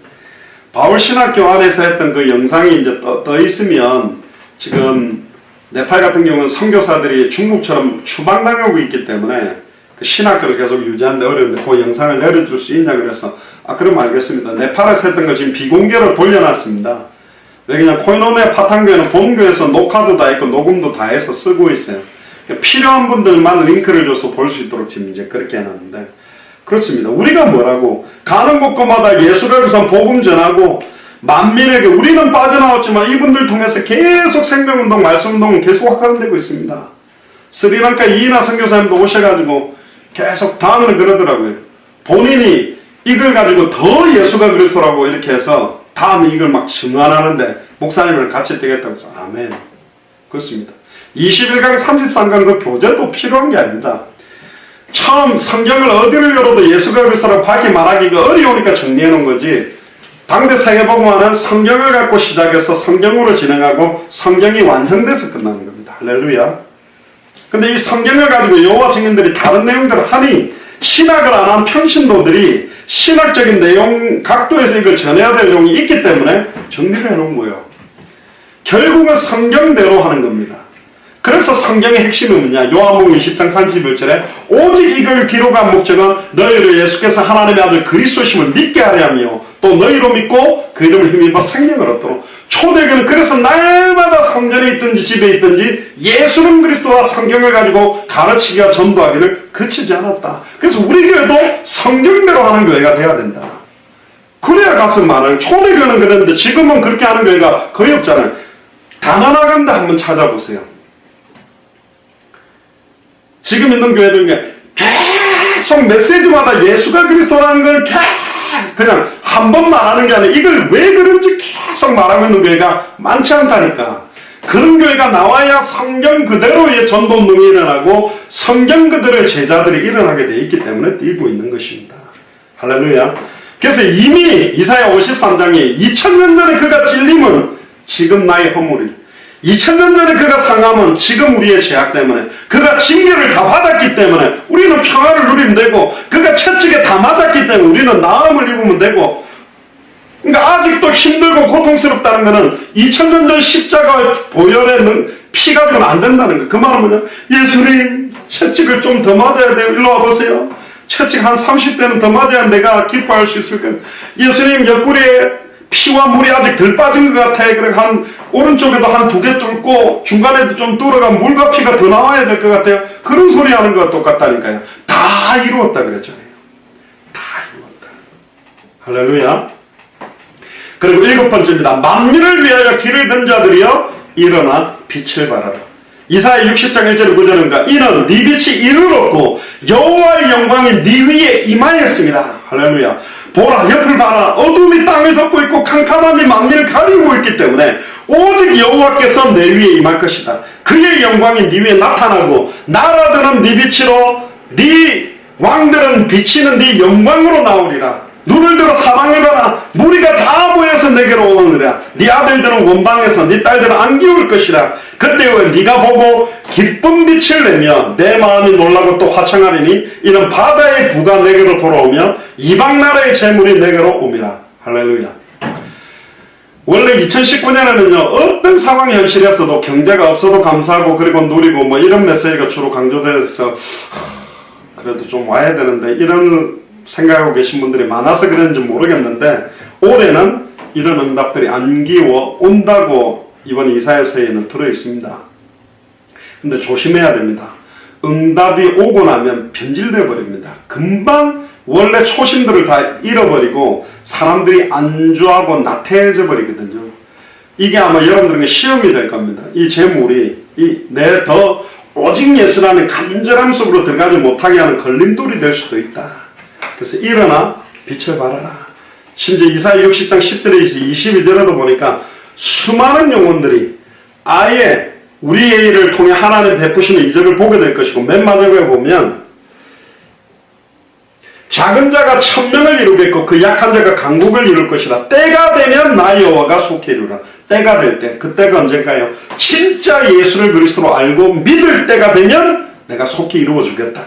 바울신학교 안에서 했던 그 영상이 이제 떠 있으면 지금 네팔 같은 경우는 선교사들이 중국처럼 추방당하고 있기 때문에 그 신학교를 계속 유지하는데 어려운데 그 영상을 내려줄 수 있냐 그래서 그럼 알겠습니다. 네팔에서 했던 거 지금 비공개로 돌려놨습니다. 그냥 코이노니아 파탄교회는 본교에서 녹화도 다 있고 녹음도 다 해서 쓰고 있어요. 필요한 분들만 링크를 줘서 볼 수 있도록 지금 이제 그렇게 해놨는데 그렇습니다. 우리가 뭐라고 가는 곳곳마다 예수를 위해서 복음 전하고 만민에게 우리는 빠져나왔지만 이분들 통해서 계속 생명운동, 말씀운동은 계속 확산되고 있습니다. 스리랑카 이인하 선교사님도 오셔가지고 계속 다음에는 그러더라고요. 본인이 이걸 가지고 더 예수가 그리스도라고 이렇게 해서 다음에 이걸 막 증언하는데 목사님을 같이 되겠다고 해서 아멘. 그렇습니다. 21강 33강 그 교재도 필요한 게 아닙니다. 처음 성경을 어디를 열어도 예수가 그리스도라고 밝게 말하기가 어려우니까 정리해 놓은 거지. 당대 세계복음화는 성경을 갖고 시작해서 성경으로 진행하고 성경이 완성돼서 끝나는 겁니다. 할렐루야. 근데 이 성경을 가지고 여호와 증인들이 다른 내용들을 하니 신학을 안 한 평신도들이 신학적인 내용 각도에서 이걸 전해야 될 내용이 있기 때문에 정리를 해놓은 거예요. 결국은 성경대로 하는 겁니다. 그래서 성경의 핵심은 뭐냐? 요한복음 20장 31절에 오직 이걸 기록한 목적은 너희를 예수께서 하나님의 아들 그리스도심을 믿게 하려 하며 또 너희로 믿고 그 이름을 힘입어 생명을 얻도록. 초대교는 그래서 날마다 성전에 있든지 집에 있든지 예수는 그리스도와 성경을 가지고 가르치기와 전도하기를 그치지 않았다. 그래서 우리 교회도 성경대로 하는 교회가 돼야 된다. 그래야 가서 말을. 초대교는 그랬는데 지금은 그렇게 하는 교회가 거의 없잖아요. 다나나간데 한번 찾아보세요. 지금 있는 교회들 중에 계속 메시지마다 예수가 그리스도라는 걸 그냥 한 번 말하는 게 아니라 이걸 왜 그런지 계속 말하고 있는 교회가 많지 않다니까. 그런 교회가 나와야 성경 그대로의 전도운동이 일어나고 성경 그대로의 제자들이 일어나게 돼 있기 때문에 뛰고 있는 것입니다. 할렐루야. 그래서 이미 이사야 53장에 2000년 전에 그가 찔림은 지금 나의 허물이, 2000년 전에 그가 상함은 지금 우리의 죄악 때문에, 그가 징계를 다 받았기 때문에 우리는 평화를 누리면 되고, 그가 채찍에 다 맞았기 때문에 우리는 나음을 입으면 되고. 그러니까 아직도 힘들고 고통스럽다는 것은 2000년 전 십자가 보혈에 피 가지고는 안 된다는 거. 그 말은 뭐냐? 예수님 채찍을 좀 더 맞아야 돼요. 일로 와보세요. 채찍 한 30대는 더 맞아야 내가 기뻐할 수 있을 거예요. 예수님 옆구리에 피와 물이 아직 덜 빠진 것 같아요. 그래 한 오른쪽에도 한 2개 뚫고 중간에도 좀 뚫어가 물과 피가 더 나와야 될 것 같아요. 그런 소리 하는 거와 똑같다니까요. 다 이루었다 그랬잖아요. 다 이루었다. 할렐루야. 그리고 7번째입니다. 만민을 위하여 길을 든 자들이여 일어나 빛을 발하라. 이사야 60장 1절 9절인가 이는 네 빛이 이를 얻고 여호와의 영광이 네 위에 임하였습니다. 할렐루야. 보라 옆을 봐라. 어둠이 땅을 덮고 있고 캄캄함이 만민을 가리고 있기 때문에 오직 여호와께서 내 위에 임할 것이다. 그의 영광이 네 위에 나타나고 나라들은 네 빛으로 네 왕들은 비치는 네 영광으로 나오리라. 눈을 들어 사방을 봐라. 무리가 다 모여서 내게로 오느니라. 네 아들들은 원방에서 네 딸들은 안기울 것이라. 그때에 네가 보고 기쁜 빛을 내며 내 마음이 놀라고 또 화창하리니 이는 바다의 부가 내게로 돌아오며 이방 나라의 재물이 내게로 옵니다. 할렐루야. 원래 2019년에는요 어떤 상황 현실에서도 경제가 없어도 감사하고 그리고 누리고 뭐 이런 메시지가 주로 강조돼서 그래도 좀 와야 되는데 이런 생각하고 계신 분들이 많아서 그런지 모르겠는데 올해는 이런 응답들이 안 기워 온다고 이번 이사야서에는 들어있습니다. 근데 조심해야 됩니다. 응답이 오고 나면 변질되어 버립니다. 금방 원래 초심들을 다 잃어버리고 사람들이 안주하고 나태해져 버리거든요. 이게 아마 여러분들에게 시험이 될 겁니다. 이 재물이 내 더 오직 예수라는 간절함 속으로 들어가지 못하게 하는 걸림돌이 될 수도 있다. 그래서 일어나 빛을 발하라. 심지어 이사야 60장 10절에서 22절에도 보니까 수많은 영혼들이 아예 우리의 일을 통해 하나님 베푸시는 이적을 보게 될 것이고 맨 마지막에 보면 작은 자가 1000명을 이루겠고 그 약한 자가 강국을 이룰 것이라. 때가 되면 나 여호와가 속히 이루라. 때가 될 때. 그때가 언제일까요? 진짜 예수를 그리스도로 알고 믿을 때가 되면 내가 속히 이루어 주겠다.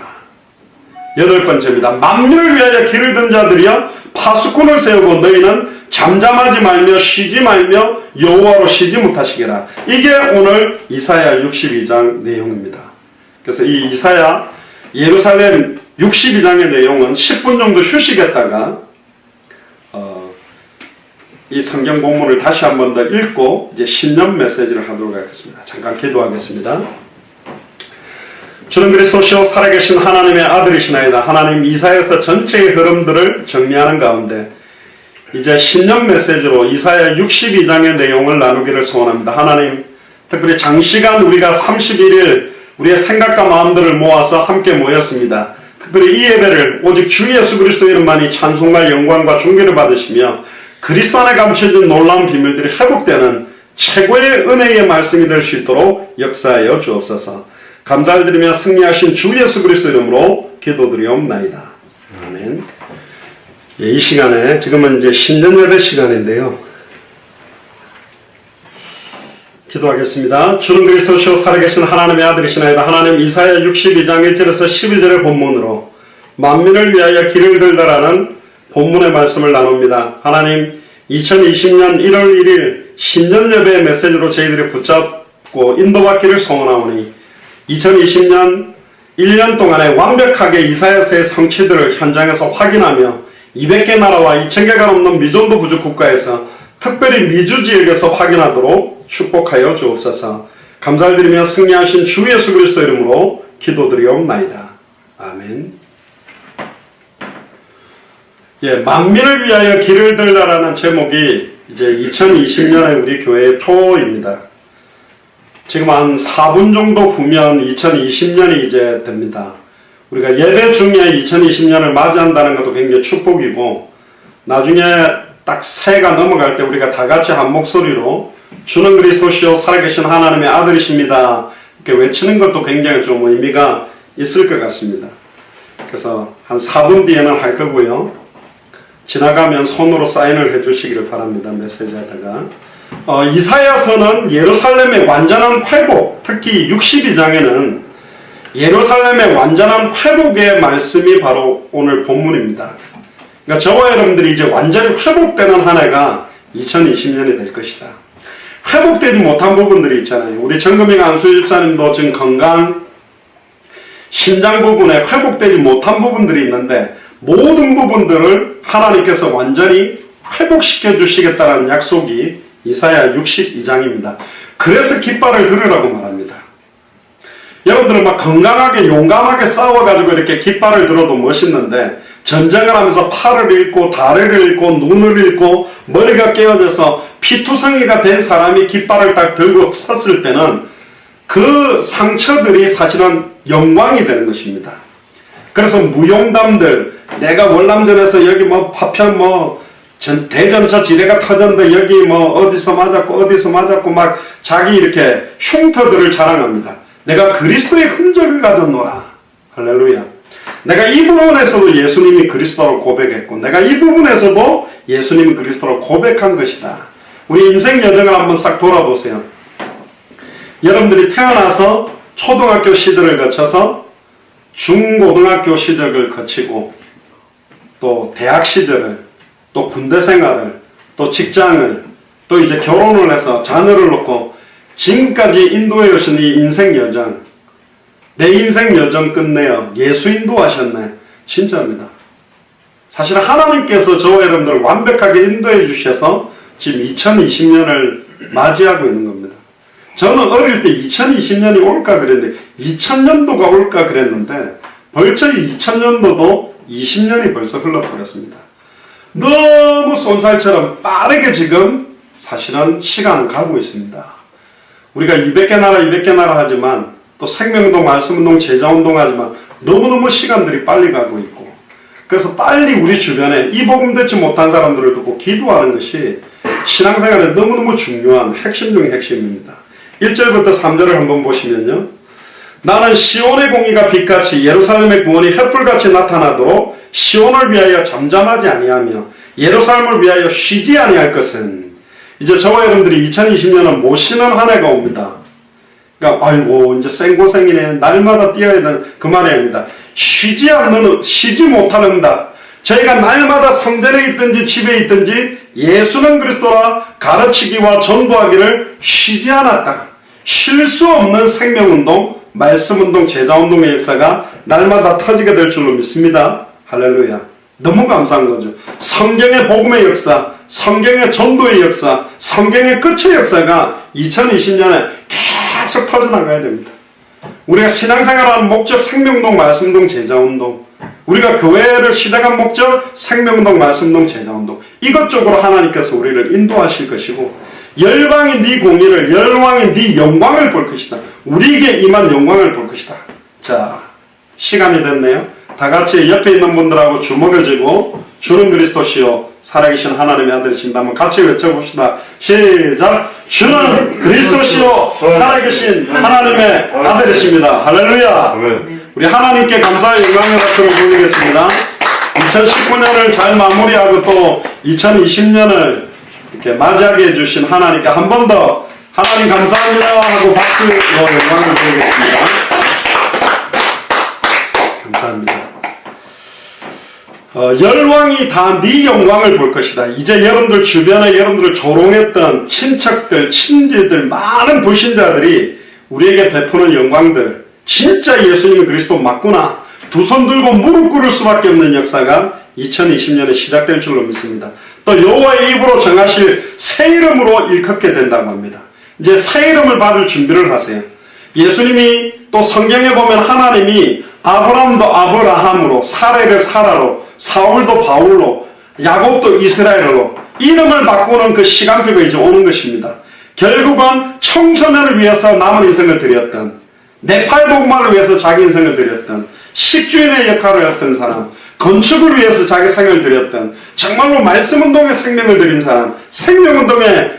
8번째입니다. 만민을 위하여 길을 든 자들이여 파수꾼을 세우고 너희는 잠잠하지 말며 쉬지 말며 여호와로 쉬지 못하시게라. 이게 오늘 이사야 62장 내용입니다. 그래서 이 이사야 예루살렘 62장의 내용은 10분 정도 휴식했다가 이 성경 본문을 다시 한 번 더 읽고 이제 신년 메시지를 하도록 하겠습니다. 잠깐 기도하겠습니다. 주는 그리스도시요 살아계신 하나님의 아들이시나이다. 하나님 이사야서 전체의 흐름들을 정리하는 가운데 이제 신년 메시지로 이사야 62장의 내용을 나누기를 소원합니다. 하나님, 특별히 장시간 우리가 31일 우리의 생각과 마음들을 모아서 함께 모였습니다. 특별히 이 예배를 오직 주 예수 그리스도 이름만이 찬송과 영광과 존귀를 받으시며 그리스도 안에 감춰진 놀라운 비밀들이 회복되는 최고의 은혜의 말씀이 될 수 있도록 역사하여 주옵소서. 감사를 드리며 승리하신 주 예수 그리스도 이름으로 기도드리옵나이다. 아멘. 예, 이 시간에 지금은 이제 신년 예배 시간인데요. 기도하겠습니다. 주는 그리스도시요 살아계신 하나님의 아들이시나이다. 하나님, 이사야 62장 1절에서 12절의 본문으로 만민을 위하여 길을 들다라는 본문의 말씀을 나눕니다. 하나님, 2020년 1월 1일 신년 예배의 메시지로 저희들이 붙잡고 인도받기를 소원하오니 2020년 1년 동안에 완벽하게 이사야서의 성취들을 현장에서 확인하며 200개 나라와 2000개가 넘는 미존도 부족 국가에서 특별히 미주 지역에서 확인하도록 축복하여 주옵소서. 감사를 드리며 승리하신 주 예수 그리스도 이름으로 기도드리옵나이다. 아멘. 예, 만민을 위하여 길을 들라라는 제목이 이제 2020년에 우리 교회의 표입니다. 지금 한 4분 정도 후면 2020년이 이제 됩니다. 우리가 예배 중에 2020년을 맞이한다는 것도 굉장히 축복이고, 나중에 딱 새해가 넘어갈 때 우리가 다 같이 한 목소리로 주는 그리스도시요 살아계신 하나님의 아들이십니다 이렇게 외치는 것도 굉장히 좀 의미가 있을 것 같습니다. 그래서 한 4분 뒤에는 할 거고요. 지나가면 손으로 사인을 해주시기를 바랍니다. 메시지에다가. 이사야서는 예루살렘의 완전한 회복, 특히 62장에는 예루살렘의 완전한 회복의 말씀이 바로 오늘 본문입니다. 그러니까 저와 여러분들이 이제 완전히 회복되는 한 해가 2020년이 될 것이다. 회복되지 못한 부분들이 있잖아요. 우리 정금익 안수 집사님도 지금 건강, 심장 부분에 회복되지 못한 부분들이 있는데 모든 부분들을 하나님께서 완전히 회복시켜 주시겠다는 약속이 이사야 62장입니다. 그래서 깃발을 들으라고 말합니다. 여러분들은 막 건강하게 용감하게 싸워가지고 이렇게 깃발을 들어도 멋있는데 전쟁을 하면서 팔을 잃고 다리를 잃고 눈을 잃고 머리가 깨어져서 피투성이가 된 사람이 깃발을 딱 들고 섰을 때는 그 상처들이 사실은 영광이 되는 것입니다. 그래서 무용담들, 내가 월남전에서 여기 뭐 파편 대전차 지뢰가 터졌는데 여기 어디서 맞았고 막 자기 이렇게 흉터들을 자랑합니다. 내가 그리스도의 흔적을 가졌노라. 할렐루야. 내가 이 부분에서도 예수님이 그리스도로 고백했고 내가 이 부분에서도 예수님이 그리스도로 고백한 것이다. 우리 인생 여정을 한번 싹 돌아보세요. 여러분들이 태어나서 초등학교 시절을 거쳐서 중고등학교 시절을 거치고 또 대학 시절을 또 군대 생활을 또 직장을 또 이제 결혼을 해서 자녀를 놓고 지금까지 인도해 오신 이 인생 여정, 내 인생 여정 끝내어 예수 인도하셨네. 진짜입니다. 사실 하나님께서 저와 여러분들을 완벽하게 인도해 주셔서 지금 2020년을 맞이하고 있는 겁니다. 저는 어릴 때 2020년이 올까 그랬는데 2000년도가 올까 그랬는데 벌써 2000년도도 20년이 벌써 흘러버렸습니다. 너무 쏜살처럼 빠르게 지금 사실은 시간은 가고 있습니다. 우리가 200개 나라 하지만 또 생명운동, 말씀운동, 제자운동 하지만 너무너무 시간들이 빨리 가고 있고 그래서 빨리 우리 주변에 이 복음 듣지 못한 사람들을 듣고 기도하는 것이 신앙생활에 너무너무 중요한 핵심 중의 핵심입니다. 1절부터 3절을 한번 보시면요. 나는 시온의 공의가 빛같이 예루살렘의 구원이 횃불같이 나타나도록 시온을 위하여 잠잠하지 아니하며 예루살렘을 위하여 쉬지 아니할 것은 이제 저와 여러분들이 2020년은 못 쉬는 한 해가 옵니다. 그러니까 아이고 이제 생고생이네 날마다 뛰어야 되는 그 말이 아닙니다. 쉬지 못하는다. 저희가 날마다 성전에 있든지 집에 있든지 예수는 그리스도라 가르치기와 전도하기를 쉬지 않았다. 쉴 수 없는 생명운동, 말씀운동, 제자운동의 역사가 날마다 터지게 될 줄로 믿습니다. 할렐루야. 너무 감사한 거죠. 성경의 복음의 역사, 성경의 전도의 역사, 성경의 끝의 역사가 2020년에 계속 터져나가야 됩니다. 우리가 신앙생활하는 목적, 생명운동, 말씀운동, 제자운동 우리가 교회를 시작한 목적, 생명운동, 말씀운동, 제자운동, 이것 쪽으로 하나님께서 우리를 인도하실 것이고, 열방이 네 공의를, 열방이 네 영광을 볼 것이다. 우리에게 임한 영광을 볼 것이다. 자, 시간이 됐네요. 다 같이 옆에 있는 분들하고 주먹을 쥐고 주는 그리스도시요 살아계신 하나님의 아들이신다. 한번 같이 외쳐봅시다. 시작! 주는 그리스도시요 살아계신 하나님의 아들이십니다. 할렐루야! 우리 하나님께 감사의 영광의 박수를 보내겠습니다. 2019년을 잘 마무리하고 또 2020년을 이렇게 맞이하게 해주신 하나님께 한 번 더 하나님 감사합니다 하고 박수로 영광을 드리겠습니다. 감사합니다. 열왕이 다 네 영광을 볼 것이다. 이제 여러분들 주변에 여러분들을 조롱했던 친척들, 친지들, 많은 불신자들이 우리에게 베푸는 영광들, 진짜 예수님은 그리스도 맞구나, 두 손 들고 무릎 꿇을 수밖에 없는 역사가 2020년에 시작될 줄로 믿습니다. 또 여호와의 입으로 정하실 새 이름으로 일컫게 된다고 합니다. 이제 새 이름을 받을 준비를 하세요. 예수님이 또 성경에 보면 하나님이 아브람도 아브라함으로, 사레를 사라로, 사울도 바울로, 야곱도 이스라엘로 이름을 바꾸는 그 시간표가 이제 오는 것입니다. 결국은 청소년을 위해서 남은 인생을 드렸던, 네팔복음화를 위해서 자기 인생을 드렸던, 식주인의 역할을 했던 사람, 건축을 위해서 자기 생을 드렸던, 정말로 말씀운동에 생명을 드린 사람, 생명운동에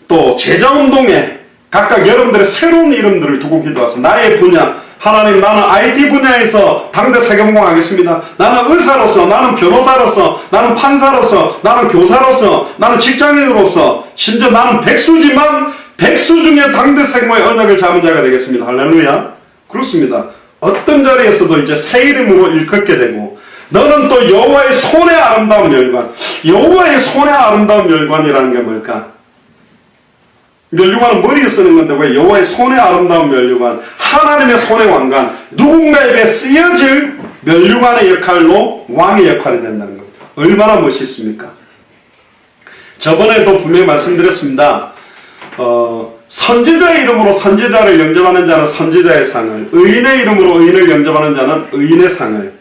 또 제자운동에 각각 여러분들의 새로운 이름들을 두고 기도하서 나의 분야, 하나님 나는 IT 분야에서 당대 세계봉헌 하겠습니다. 나는 의사로서, 나는 변호사로서, 나는 판사로서, 나는 교사로서, 나는 직장인으로서, 심지어 나는 백수지만 백수 중에 당대 세계봉헌의 언약을 잡은 자가 되겠습니다. 할렐루야. 그렇습니다. 어떤 자리에서도 이제 새 이름으로 일컫게 되고, 너는 또 여호와의 손의 아름다운 멸관, 여호와의 손의 아름다운 멸관이라는 게 뭘까? 멸류관은 머리에 쓰는 건데 왜 여호와의 손의 아름다운 멸류관, 하나님의 손의 왕관, 누군가에게 쓰여질 멸류관의 역할로 왕의 역할이 된다는 겁니다. 얼마나 멋있습니까? 저번에도 분명히 말씀드렸습니다. 선지자의 이름으로 선지자를 영접하는 자는 선지자의 상을, 의인의 이름으로 의인을 영접하는 자는 의인의 상을,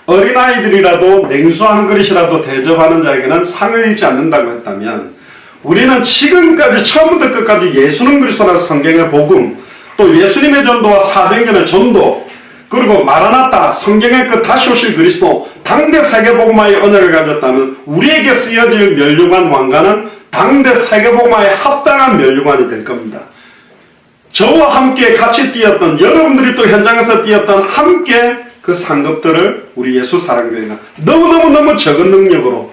어린아이들이라도 냉수 한 그릇이라도 대접하는 자에게는 상을 잃지 않는다고 했다면, 우리는 지금까지 처음부터 끝까지 예수는 그리스도라는 성경의 복음, 또 예수님의 전도와 사도행전의 전도, 그리고 마라나타 성경의 그 다시 오실 그리스도, 당대 세계복음화의 언약을 가졌다면 우리에게 쓰여질 멸류관 왕관은 당대 세계복음화에 합당한 멸류관이 될 겁니다. 저와 함께 같이 뛰었던, 여러분들이 또 현장에서 뛰었던 함께 그 상급들을 우리 예수 사랑교회가 너무너무 적은 능력으로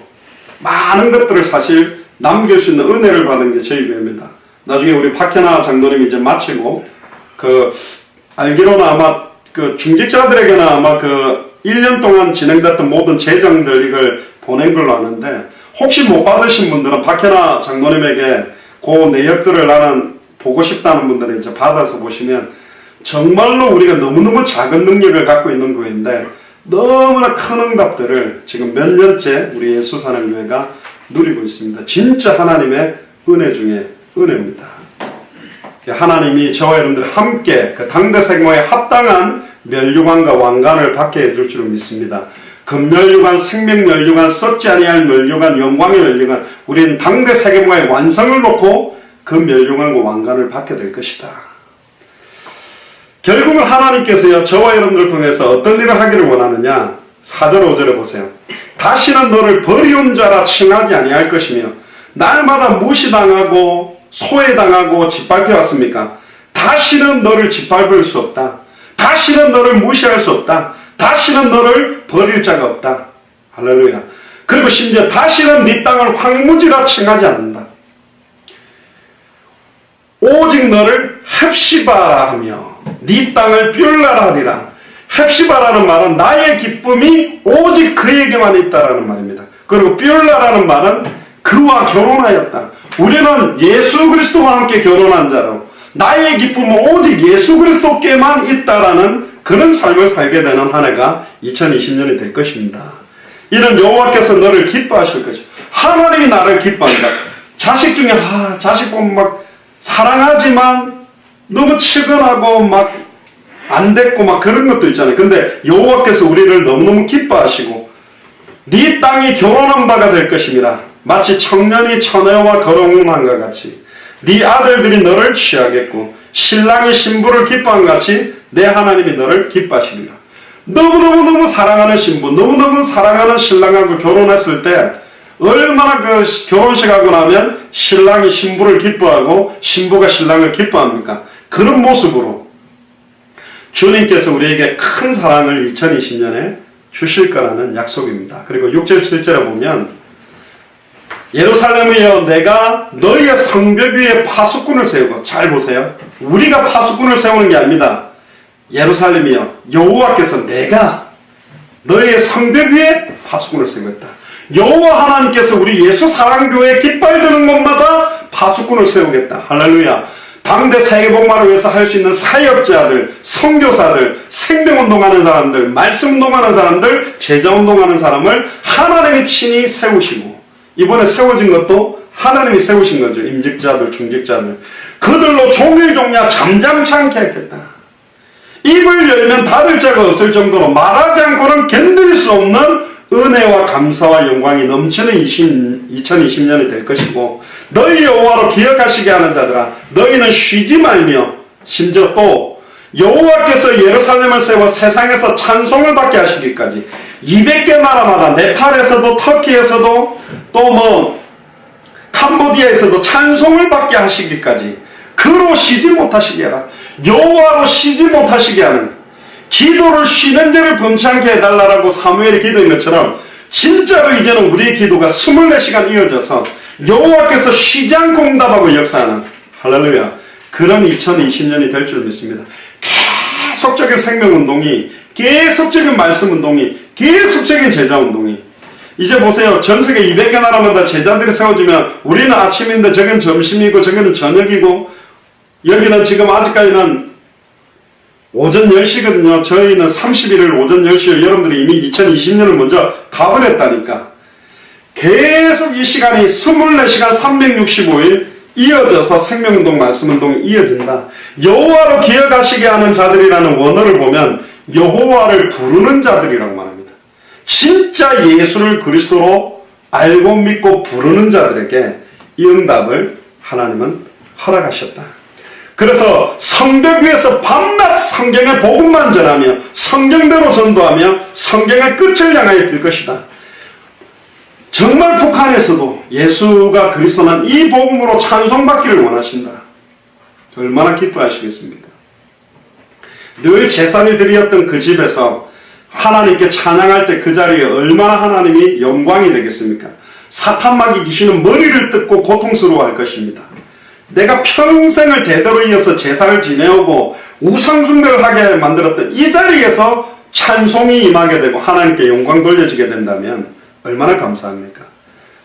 많은 것들을 사실 남길 수 있는 은혜를 받은 게 저희 교회입니다. 나중에 우리 박현아 장로님이 이제 마치고, 알기로는 아마 중직자들에게는 아마 1년 동안 진행됐던 모든 재정들 이걸 보낸 걸로 아는데, 혹시 못 받으신 분들은 박현아 장로님에게 그 내역들을 나는 보고 싶다는 분들은 이제 받아서 보시면, 정말로 우리가 너무너무 작은 능력을 갖고 있는 교회인데, 너무나 큰 응답들을 지금 몇 년째 우리 예수사랑교회가 누리고 있습니다. 진짜 하나님의 은혜 중에 은혜입니다. 하나님이 저와 여러분들 함께 그 당대 생모에 합당한 멸류관과 왕관을 받게 해줄 줄 믿습니다. 금멸류관, 생명멸류관, 썩지 아니할 멸류관, 영광의 멸류관, 우리는 당대 세계문화의 완성을 놓고 그 멸류관과 왕관을 받게 될 것이다. 결국은 하나님께서요, 저와 여러분들을 통해서 어떤 일을 하기를 원하느냐? 4절 5절에 보세요. 다시는 너를 버리운 자라 칭하지 아니할 것이며, 날마다 무시당하고 소외당하고 짓밟혀왔습니까? 다시는 너를 짓밟을 수 없다. 다시는 너를 무시할 수 없다. 다시는 너를 버릴 자가 없다. 할렐루야. 그리고 심지어 다시는 네 땅을 황무지라 칭하지 않는다. 오직 너를 헵시바라 하며 네 땅을 뷸라라 하리라. 헵시바라는 말은 나의 기쁨이 오직 그에게만 있다라는 말입니다. 그리고 뷸라라는 말은 그와 결혼하였다. 우리는 예수 그리스도와 함께 결혼한 자로 나의 기쁨은 오직 예수 그리스도께만 있다라는 그런 삶을 살게 되는 한 해가 2020년이 될 것입니다. 이런 여호와께서 너를 기뻐하실 것이다. 하나님이 나를 기뻐한다. 자식 중에 자식 보면 막 사랑하지만 너무 측은하고 막 안 됐고 막 그런 것도 있잖아요. 근데 여호와께서 우리를 너무너무 기뻐하시고 네 땅이 결혼한 바가 될 것입니다. 마치 청년이 처녀와 거론한과 같이 네 아들들이 너를 취하겠고 신랑이 신부를 기뻐한 같이 내 하나님이 너를 기뻐하시리라. 너무너무 사랑하는 신부, 너무너무 사랑하는 신랑하고 결혼했을 때 얼마나 그 결혼식 하고 나면 신랑이 신부를 기뻐하고 신부가 신랑을 기뻐합니까? 그런 모습으로 주님께서 우리에게 큰 사랑을 2020년에 주실 거라는 약속입니다. 그리고 6절 7절에 보면 예루살렘이여 내가 너희의 성벽 위에 파수꾼을 세우고, 잘 보세요. 우리가 파수꾼을 세우는 게 아닙니다. 예루살렘이여 여호와께서 내가 너희의 성벽 위에 파수꾼을 세우겠다. 여호와 하나님께서 우리 예수 사랑교회 깃발 드는 곳마다 파수꾼을 세우겠다. 할렐루야. 당대 세계복음화를 위해서 할 수 있는 사역자들, 선교사들, 생명운동하는 사람들, 말씀운동하는 사람들, 제자운동하는 사람을 하나님이 친히 세우시고, 이번에 세워진 것도 하나님이 세우신 거죠. 임직자들, 중직자들. 그들로 종일종야 잠잠치 않게 했겠다. 입을 열면 닫을 자가 없을 정도로 말하지 않고는 견딜 수 없는 은혜와 감사와 영광이 넘치는 2020년이 될 것이고, 너희 여호와로 기억하시게 하는 자들아 너희는 쉬지 말며, 심지어 또 여호와께서 예루살렘을 세워 세상에서 찬송을 받게 하시기까지 200개 나라마다 네팔에서도 터키에서도 또 캄보디아에서도 찬송을 받게 하시기까지 그로 쉬지 못하시게 하라. 여호와로 쉬지 못하시게 하는, 기도를 쉬는 죄를 범치 않게 해달라고 사무엘이 기도한 것처럼 진짜로 이제는 우리의 기도가 24시간 이어져서 여호와께서 쉬지 않고 응답하고 역사하는, 할렐루야, 그런 2020년이 될 줄 믿습니다. 계속적인 생명운동이, 계속적인 말씀운동이, 계속적인 제자운동이. 이제 보세요. 전세계 200개 나라마다 제자들이 세워지면 우리는 아침인데 저건 점심이고 저거는 저녁이고, 여기는 지금 아직까지는 오전 10시거든요. 저희는 31일 오전 10시에 여러분들이 이미 2020년을 먼저 가버렸다니까. 계속 이 시간이 24시간 365일 이어져서 생명운동, 말씀운동이 이어진다. 여호와로 기억하시게 하는 자들이라는 원어를 보면 여호와를 부르는 자들이라고 말합니다. 진짜 예수를 그리스도로 알고 믿고 부르는 자들에게 이 응답을 하나님은 허락하셨다. 그래서 성벽 위에서 밤낮 성경의 복음만 전하며 성경대로 전도하며 성경의 끝을 향하여 들 것이다. 정말 북한에서도 예수가 그리스도는 이 복음으로 찬송받기를 원하신다. 얼마나 기뻐하시겠습니까? 늘 제사를 드렸던 그 집에서 하나님께 찬양할 때 그 자리에 얼마나 하나님이 영광이 되겠습니까? 사탄마귀 귀신은 머리를 뜯고 고통스러워할 것입니다. 내가 평생을 대대로 이어서 제사를 지내오고 우상숭배를 하게 만들었던 이 자리에서 찬송이 임하게 되고 하나님께 영광 돌려지게 된다면 얼마나 감사합니까?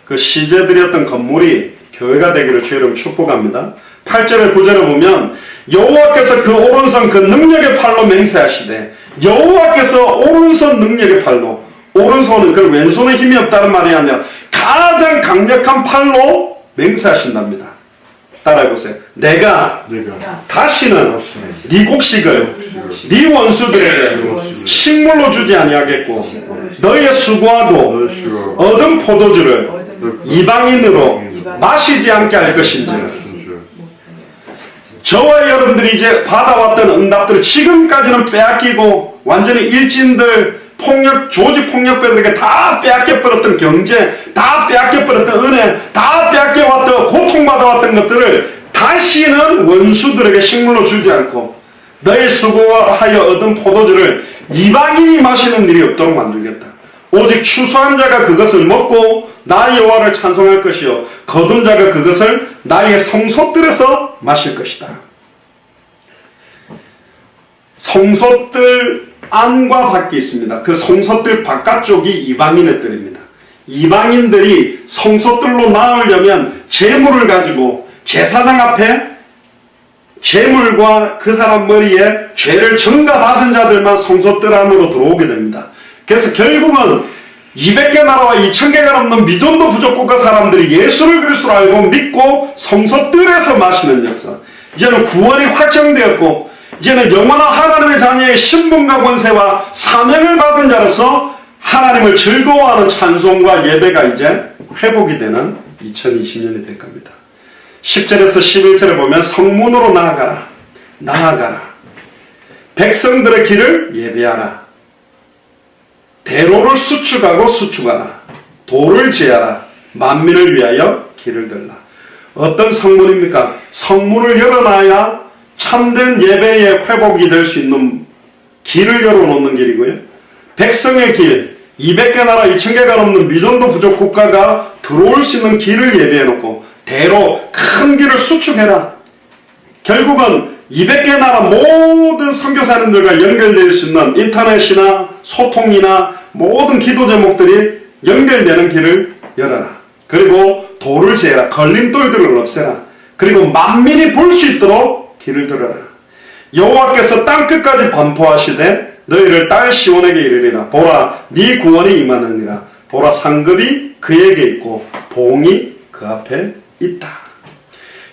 그 시제드렸던 건물이 교회가 되기를 주의 이름 축복합니다. 8절에 9절에 보면 여호와께서 그 오른손 그 능력의 팔로 맹세하시되, 여호와께서 오른손 능력의 팔로, 오른손은 그 왼손에 힘이 없다는 말이 아니라 가장 강력한 팔로 맹세하신답니다. 따라해보세요. 내가 다시는 네 곡식을 네 원수들에게 식물로 주지 아니하겠고 너희의 수고하고 얻은 포도주를 이방인으로 마시지 않게 할 것인지. 저와 여러분들이 이제 받아왔던 응답들을 지금까지는 빼앗기고 완전히 일진들, 폭력, 조직 폭력배들에게 다 빼앗겨버렸던 경제, 다 빼앗겨버렸던 은혜, 다 빼앗겨왔던 고통받아왔던 것들을 다시는 원수들에게 식물로 주지 않고 너의 수고하여 얻은 포도주를 이방인이 마시는 일이 없도록 만들겠다. 오직 추수한 자가 그것을 먹고 나 여호와를 찬송할 것이요 거둔 자가 그것을 나의 성소들에서 마실 것이다. 성소들 안과 밖이 있습니다. 그 성소들 바깥쪽이 이방인의 뜰입니다. 이방인들이 성소들로 나오려면 제물을 가지고 제사장 앞에 제물과 그 사람 머리에 죄를 전가받은 자들만 성소들 안으로 들어오게 됩니다. 그래서 결국은 200개 나라와 2000개가 넘는 미존도 부족 국가 사람들이 예수를 그리스도로 알고 믿고 성소들에서 마시는 역사. 이제는 구원이 확정되었고 이제는 영원한 하나님의 자녀의 신분과 권세와 사명을 받은 자로서 하나님을 즐거워하는 찬송과 예배가 이제 회복이 되는 2020년이 될 겁니다. 10절에서 11절에 보면 성문으로 나아가라. 나아가라. 백성들의 길을 예배하라. 대로를 수축하고 수축하라. 도를 제하라. 만민을 위하여 길을 들라. 어떤 성문입니까? 성문을 열어놔야 참된 예배의 회복이 될 수 있는 길을 열어놓는 길이고요. 백성의 길, 200개 나라 2000개가 넘는 미전도 부족 국가가 들어올 수 있는 길을 예배해놓고 대로 큰 길을 수축해라. 결국은 200개 나라 모든 선교사님들과 연결될 수 있는 인터넷이나 소통이나 모든 기도 제목들이 연결되는 길을 열어라. 그리고 도를 제해라. 걸림돌들을 없애라. 그리고 만민이 볼 수 있도록 길을 들어라. 여호와께서 땅끝까지 반포하시되 너희를 딸 시온에게 이르리라. 보라 네 구원이 임하느니라. 보라 상급이 그에게 있고 봉이 그 앞에 있다.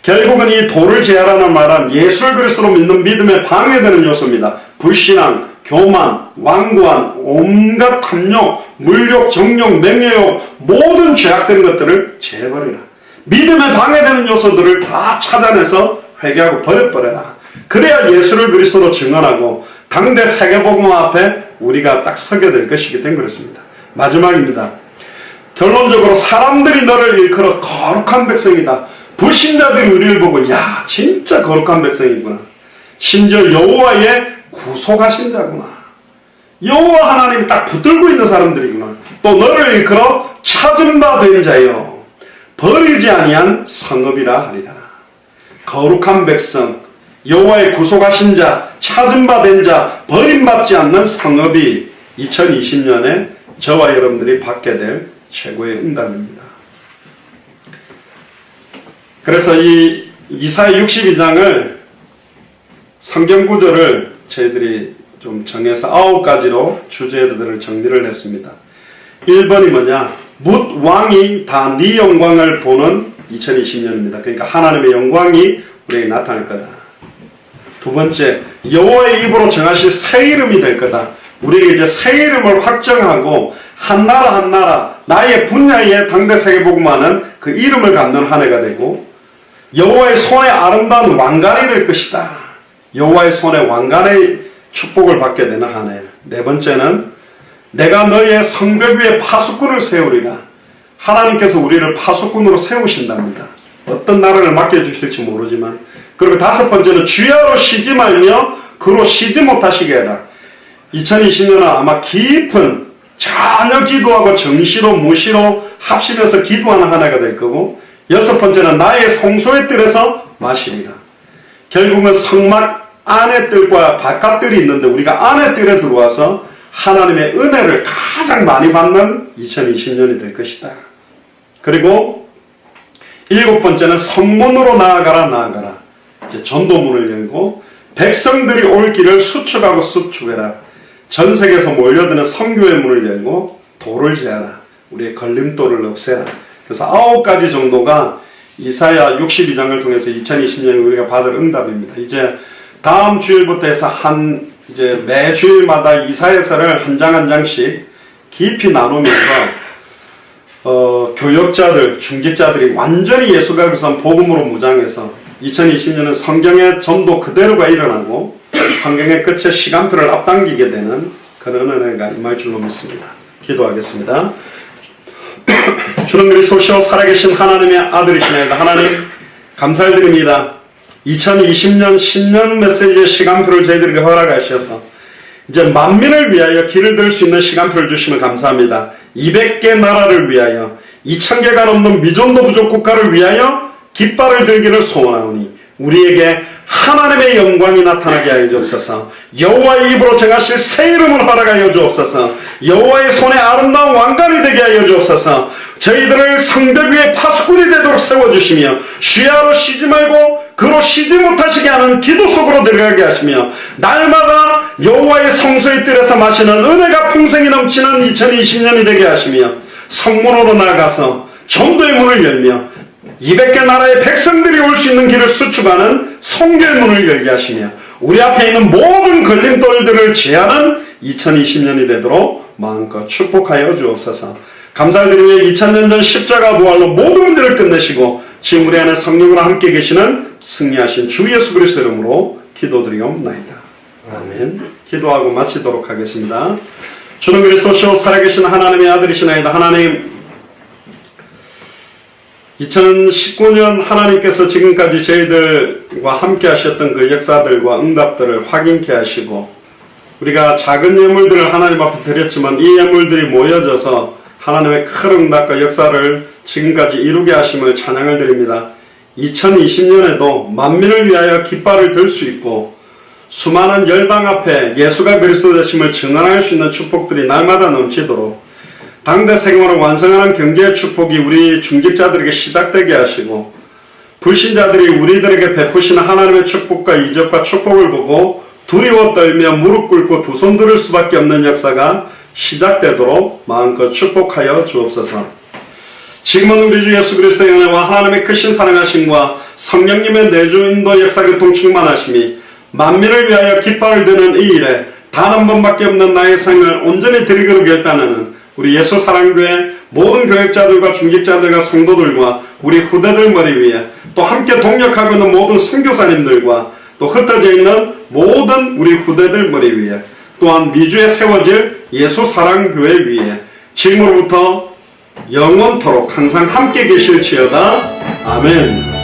결국은 이 도를 제하라는 말은 예수 그리스도로 믿는 믿음에 방해되는 요소입니다. 불신앙, 교만, 완고한, 온갖 탐욕, 물욕, 정욕, 명예욕 모든 죄악된 것들을 제해버리라. 믿음에 방해되는 요소들을 다 찾아내서 회개하고 버려버려라. 그래야 예수를 그리스도로 증언하고 당대 세계복음 앞에 우리가 딱 서게 될 것이기 때문에 그렇습니다. 마지막입니다. 결론적으로 사람들이 너를 일컬어 거룩한 백성이다. 불신자들이 우리를 보고 야 진짜 거룩한 백성이구나. 심지어 여호와의 구속하신 자구나. 여호와 하나님이 딱 붙들고 있는 사람들이구나. 또 너를 일컬어 찾은 바 된 자여 버리지 아니한 성읍이라 하리라. 거룩한 백성, 여호와의 구속하신 자, 찾은 바 된 자, 버림받지 않는 성읍이 2020년에 저와 여러분들이 받게 될 최고의 응답입니다. 그래서 이 이사야 62장을 성경 구절을 저희들이 좀 정해서 9가지로 주제들을 정리를 했습니다. 1번이 뭐냐? 뭇 왕이 다 네 영광을 보는 2020년입니다. 그러니까 하나님의 영광이 우리에게 나타날 거다. 두 번째, 여호와의 입으로 정하실 새 이름이 될 거다. 우리에게 이제 새 이름을 확정하고 한 나라 한 나라 나의 분야에 당대 세계복음화는 그 이름을 갖는 한 해가 되고 여호와의 손에 아름다운 왕관이 될 것이다. 여호와의 손에 왕관의 축복을 받게 되는 한 해. 네 번째는 내가 너의 성벽 위에 파수꾼을 세우리라. 하나님께서 우리를 파수꾼으로 세우신답니다. 어떤 나라를 맡겨주실지 모르지만. 그리고 다섯 번째는 주야로 쉬지 말며 그로 쉬지 못하시게 해라. 2020년은 아마 깊은 전혀 기도하고 정시로 무시로 합심해서 기도하는 한 해가 될 거고, 여섯 번째는 나의 성소의 뜰에서 마시리라. 결국은 성막 안의 뜰과 바깥 뜰이 있는데 우리가 안의 뜰에 들어와서 하나님의 은혜를 가장 많이 받는 2020년이 될 것이다. 그리고 일곱 번째는 성문으로 나아가라 나아가라. 이제 전도문을 열고 백성들이 올 길을 수축하고 수축해라. 전 세계에서 몰려드는 선교의 문을 열고 도를 제하라. 우리의 걸림돌을 없애라. 그래서 9가지 정도가 이사야 62장을 통해서 2020년에 우리가 받을 응답입니다. 이제 다음 주일부터 해서 이제 매 주일마다 이사야서를 한 장 한 장씩 깊이 나누면서 교역자들, 중직자들이 완전히 예수가 그리스도 복음으로 무장해서 2020년은 성경의 전도 그대로가 일어나고 성경의 끝에 시간표를 앞당기게 되는 그런 은혜가 임할 줄로 믿습니다. 기도하겠습니다. 주는 그리스도시요 살아계신 하나님의 아들이시나이다. 하나님 감사드립니다. 2020년 신년 메시지의 시간표를 저희들에게 허락하셔서 이제 만민을 위하여 길을 들 수 있는 시간표를 주시면 감사합니다. 200개 나라를 위하여 2000개가 넘는 미전도 부족 국가를 위하여 깃발을 들기를 소원하오니 우리에게 하나님의 영광이 나타나게 하여 주옵소서. 여호와의 입으로 정하실 새 이름을 허락하여 주옵소서. 여호와의 손에 아름다운 왕관이 되게 하여 주옵소서. 저희들을 성벽 위에 파수꾼이 되도록 세워주시며 쉬야로 쉬지 말고 그로 쉬지 못하시게 하는 기도 속으로 들어가게 하시며 날마다 여호와의 성소의 뜰에서 마시는 은혜가 풍성이 넘치는 2020년이 되게 하시며 성문으로 나가서 전도의 문을 열며 200개 나라의 백성들이 올 수 있는 길을 수축하는 성교의 문을 열게 하시며 우리 앞에 있는 모든 걸림돌들을 제하는 2020년이 되도록 마음껏 축복하여 주옵소서. 감사드리며 2000년 전 십자가 부활로 모든 문제를 끝내시고 지금 우리 안에 성령으로 함께 계시는 승리하신 주 예수 그리스도 이름으로 기도드리옵나이다. 아멘. 기도하고 마치도록 하겠습니다. 주는 그리스도시요 살아계신 하나님의 아들이시나이다. 하나님, 2019년 하나님께서 지금까지 저희들과 함께 하셨던 그 역사들과 응답들을 확인케 하시고 우리가 작은 예물들을 하나님 앞에 드렸지만 이 예물들이 모여져서 하나님의 큰 응답과 역사를 지금까지 이루게 하심을 찬양을 드립니다. 2020년에도 만민을 위하여 깃발을 들 수 있고 수많은 열방 앞에 예수가 그리스도 되심을 증언할 수 있는 축복들이 날마다 넘치도록 당대 세계화를 완성하는 경제의 축복이 우리 중직자들에게 시작되게 하시고 불신자들이 우리들에게 베푸시는 하나님의 축복과 이적과 축복을 보고 두려워 떨며 무릎 꿇고 두 손 들을 수밖에 없는 역사가 시작되도록 마음껏 축복하여 주옵소서. 지금은 우리 주 예수 그리스도의 은혜와 하나님의 크신 사랑하심과 성령님의 내주 인도 역사 교통 충만하심이 만민을 위하여 깃발을 드는 이 일에 단 한 번밖에 없는 나의 삶을 온전히 드리기로 결단하는 우리 예수 사랑교회 모든 교역자들과 중직자들과 성도들과 우리 후대들 머리 위에 또 함께 동역하고 있는 모든 선교사님들과 또 흩어져 있는 모든 우리 후대들 머리 위에 또한 미주에 세워질 예수 사랑교회 위에 지금으로부터 영원토록 항상 함께 계실지어다. 아멘.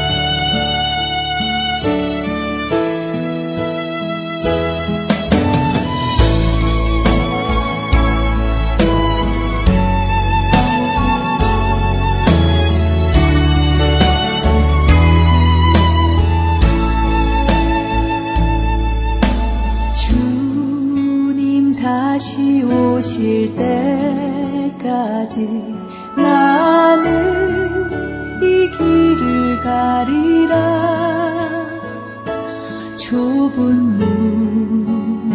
다시 오실 때까지 나는 이 길을 가리라. 좁은 문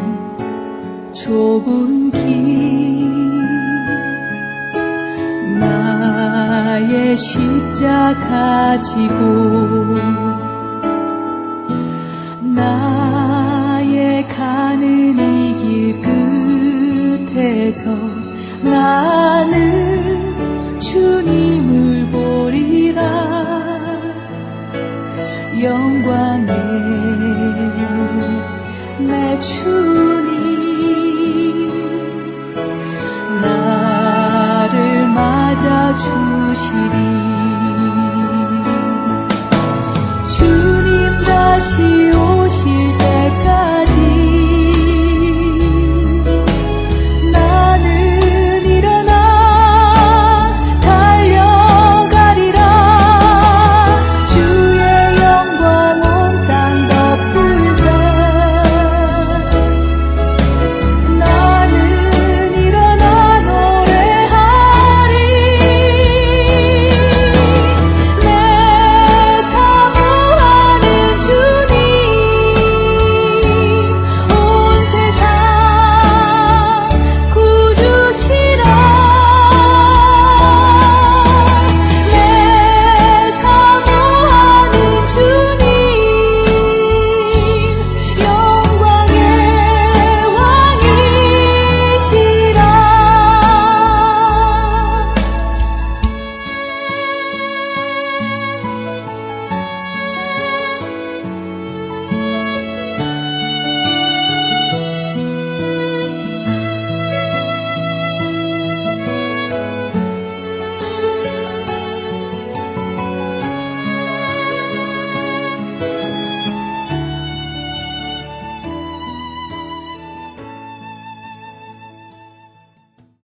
좁은 길 나의 십자가 지고 나의 가는 이 길 끝에서 나는 주님을 보리라. 영광의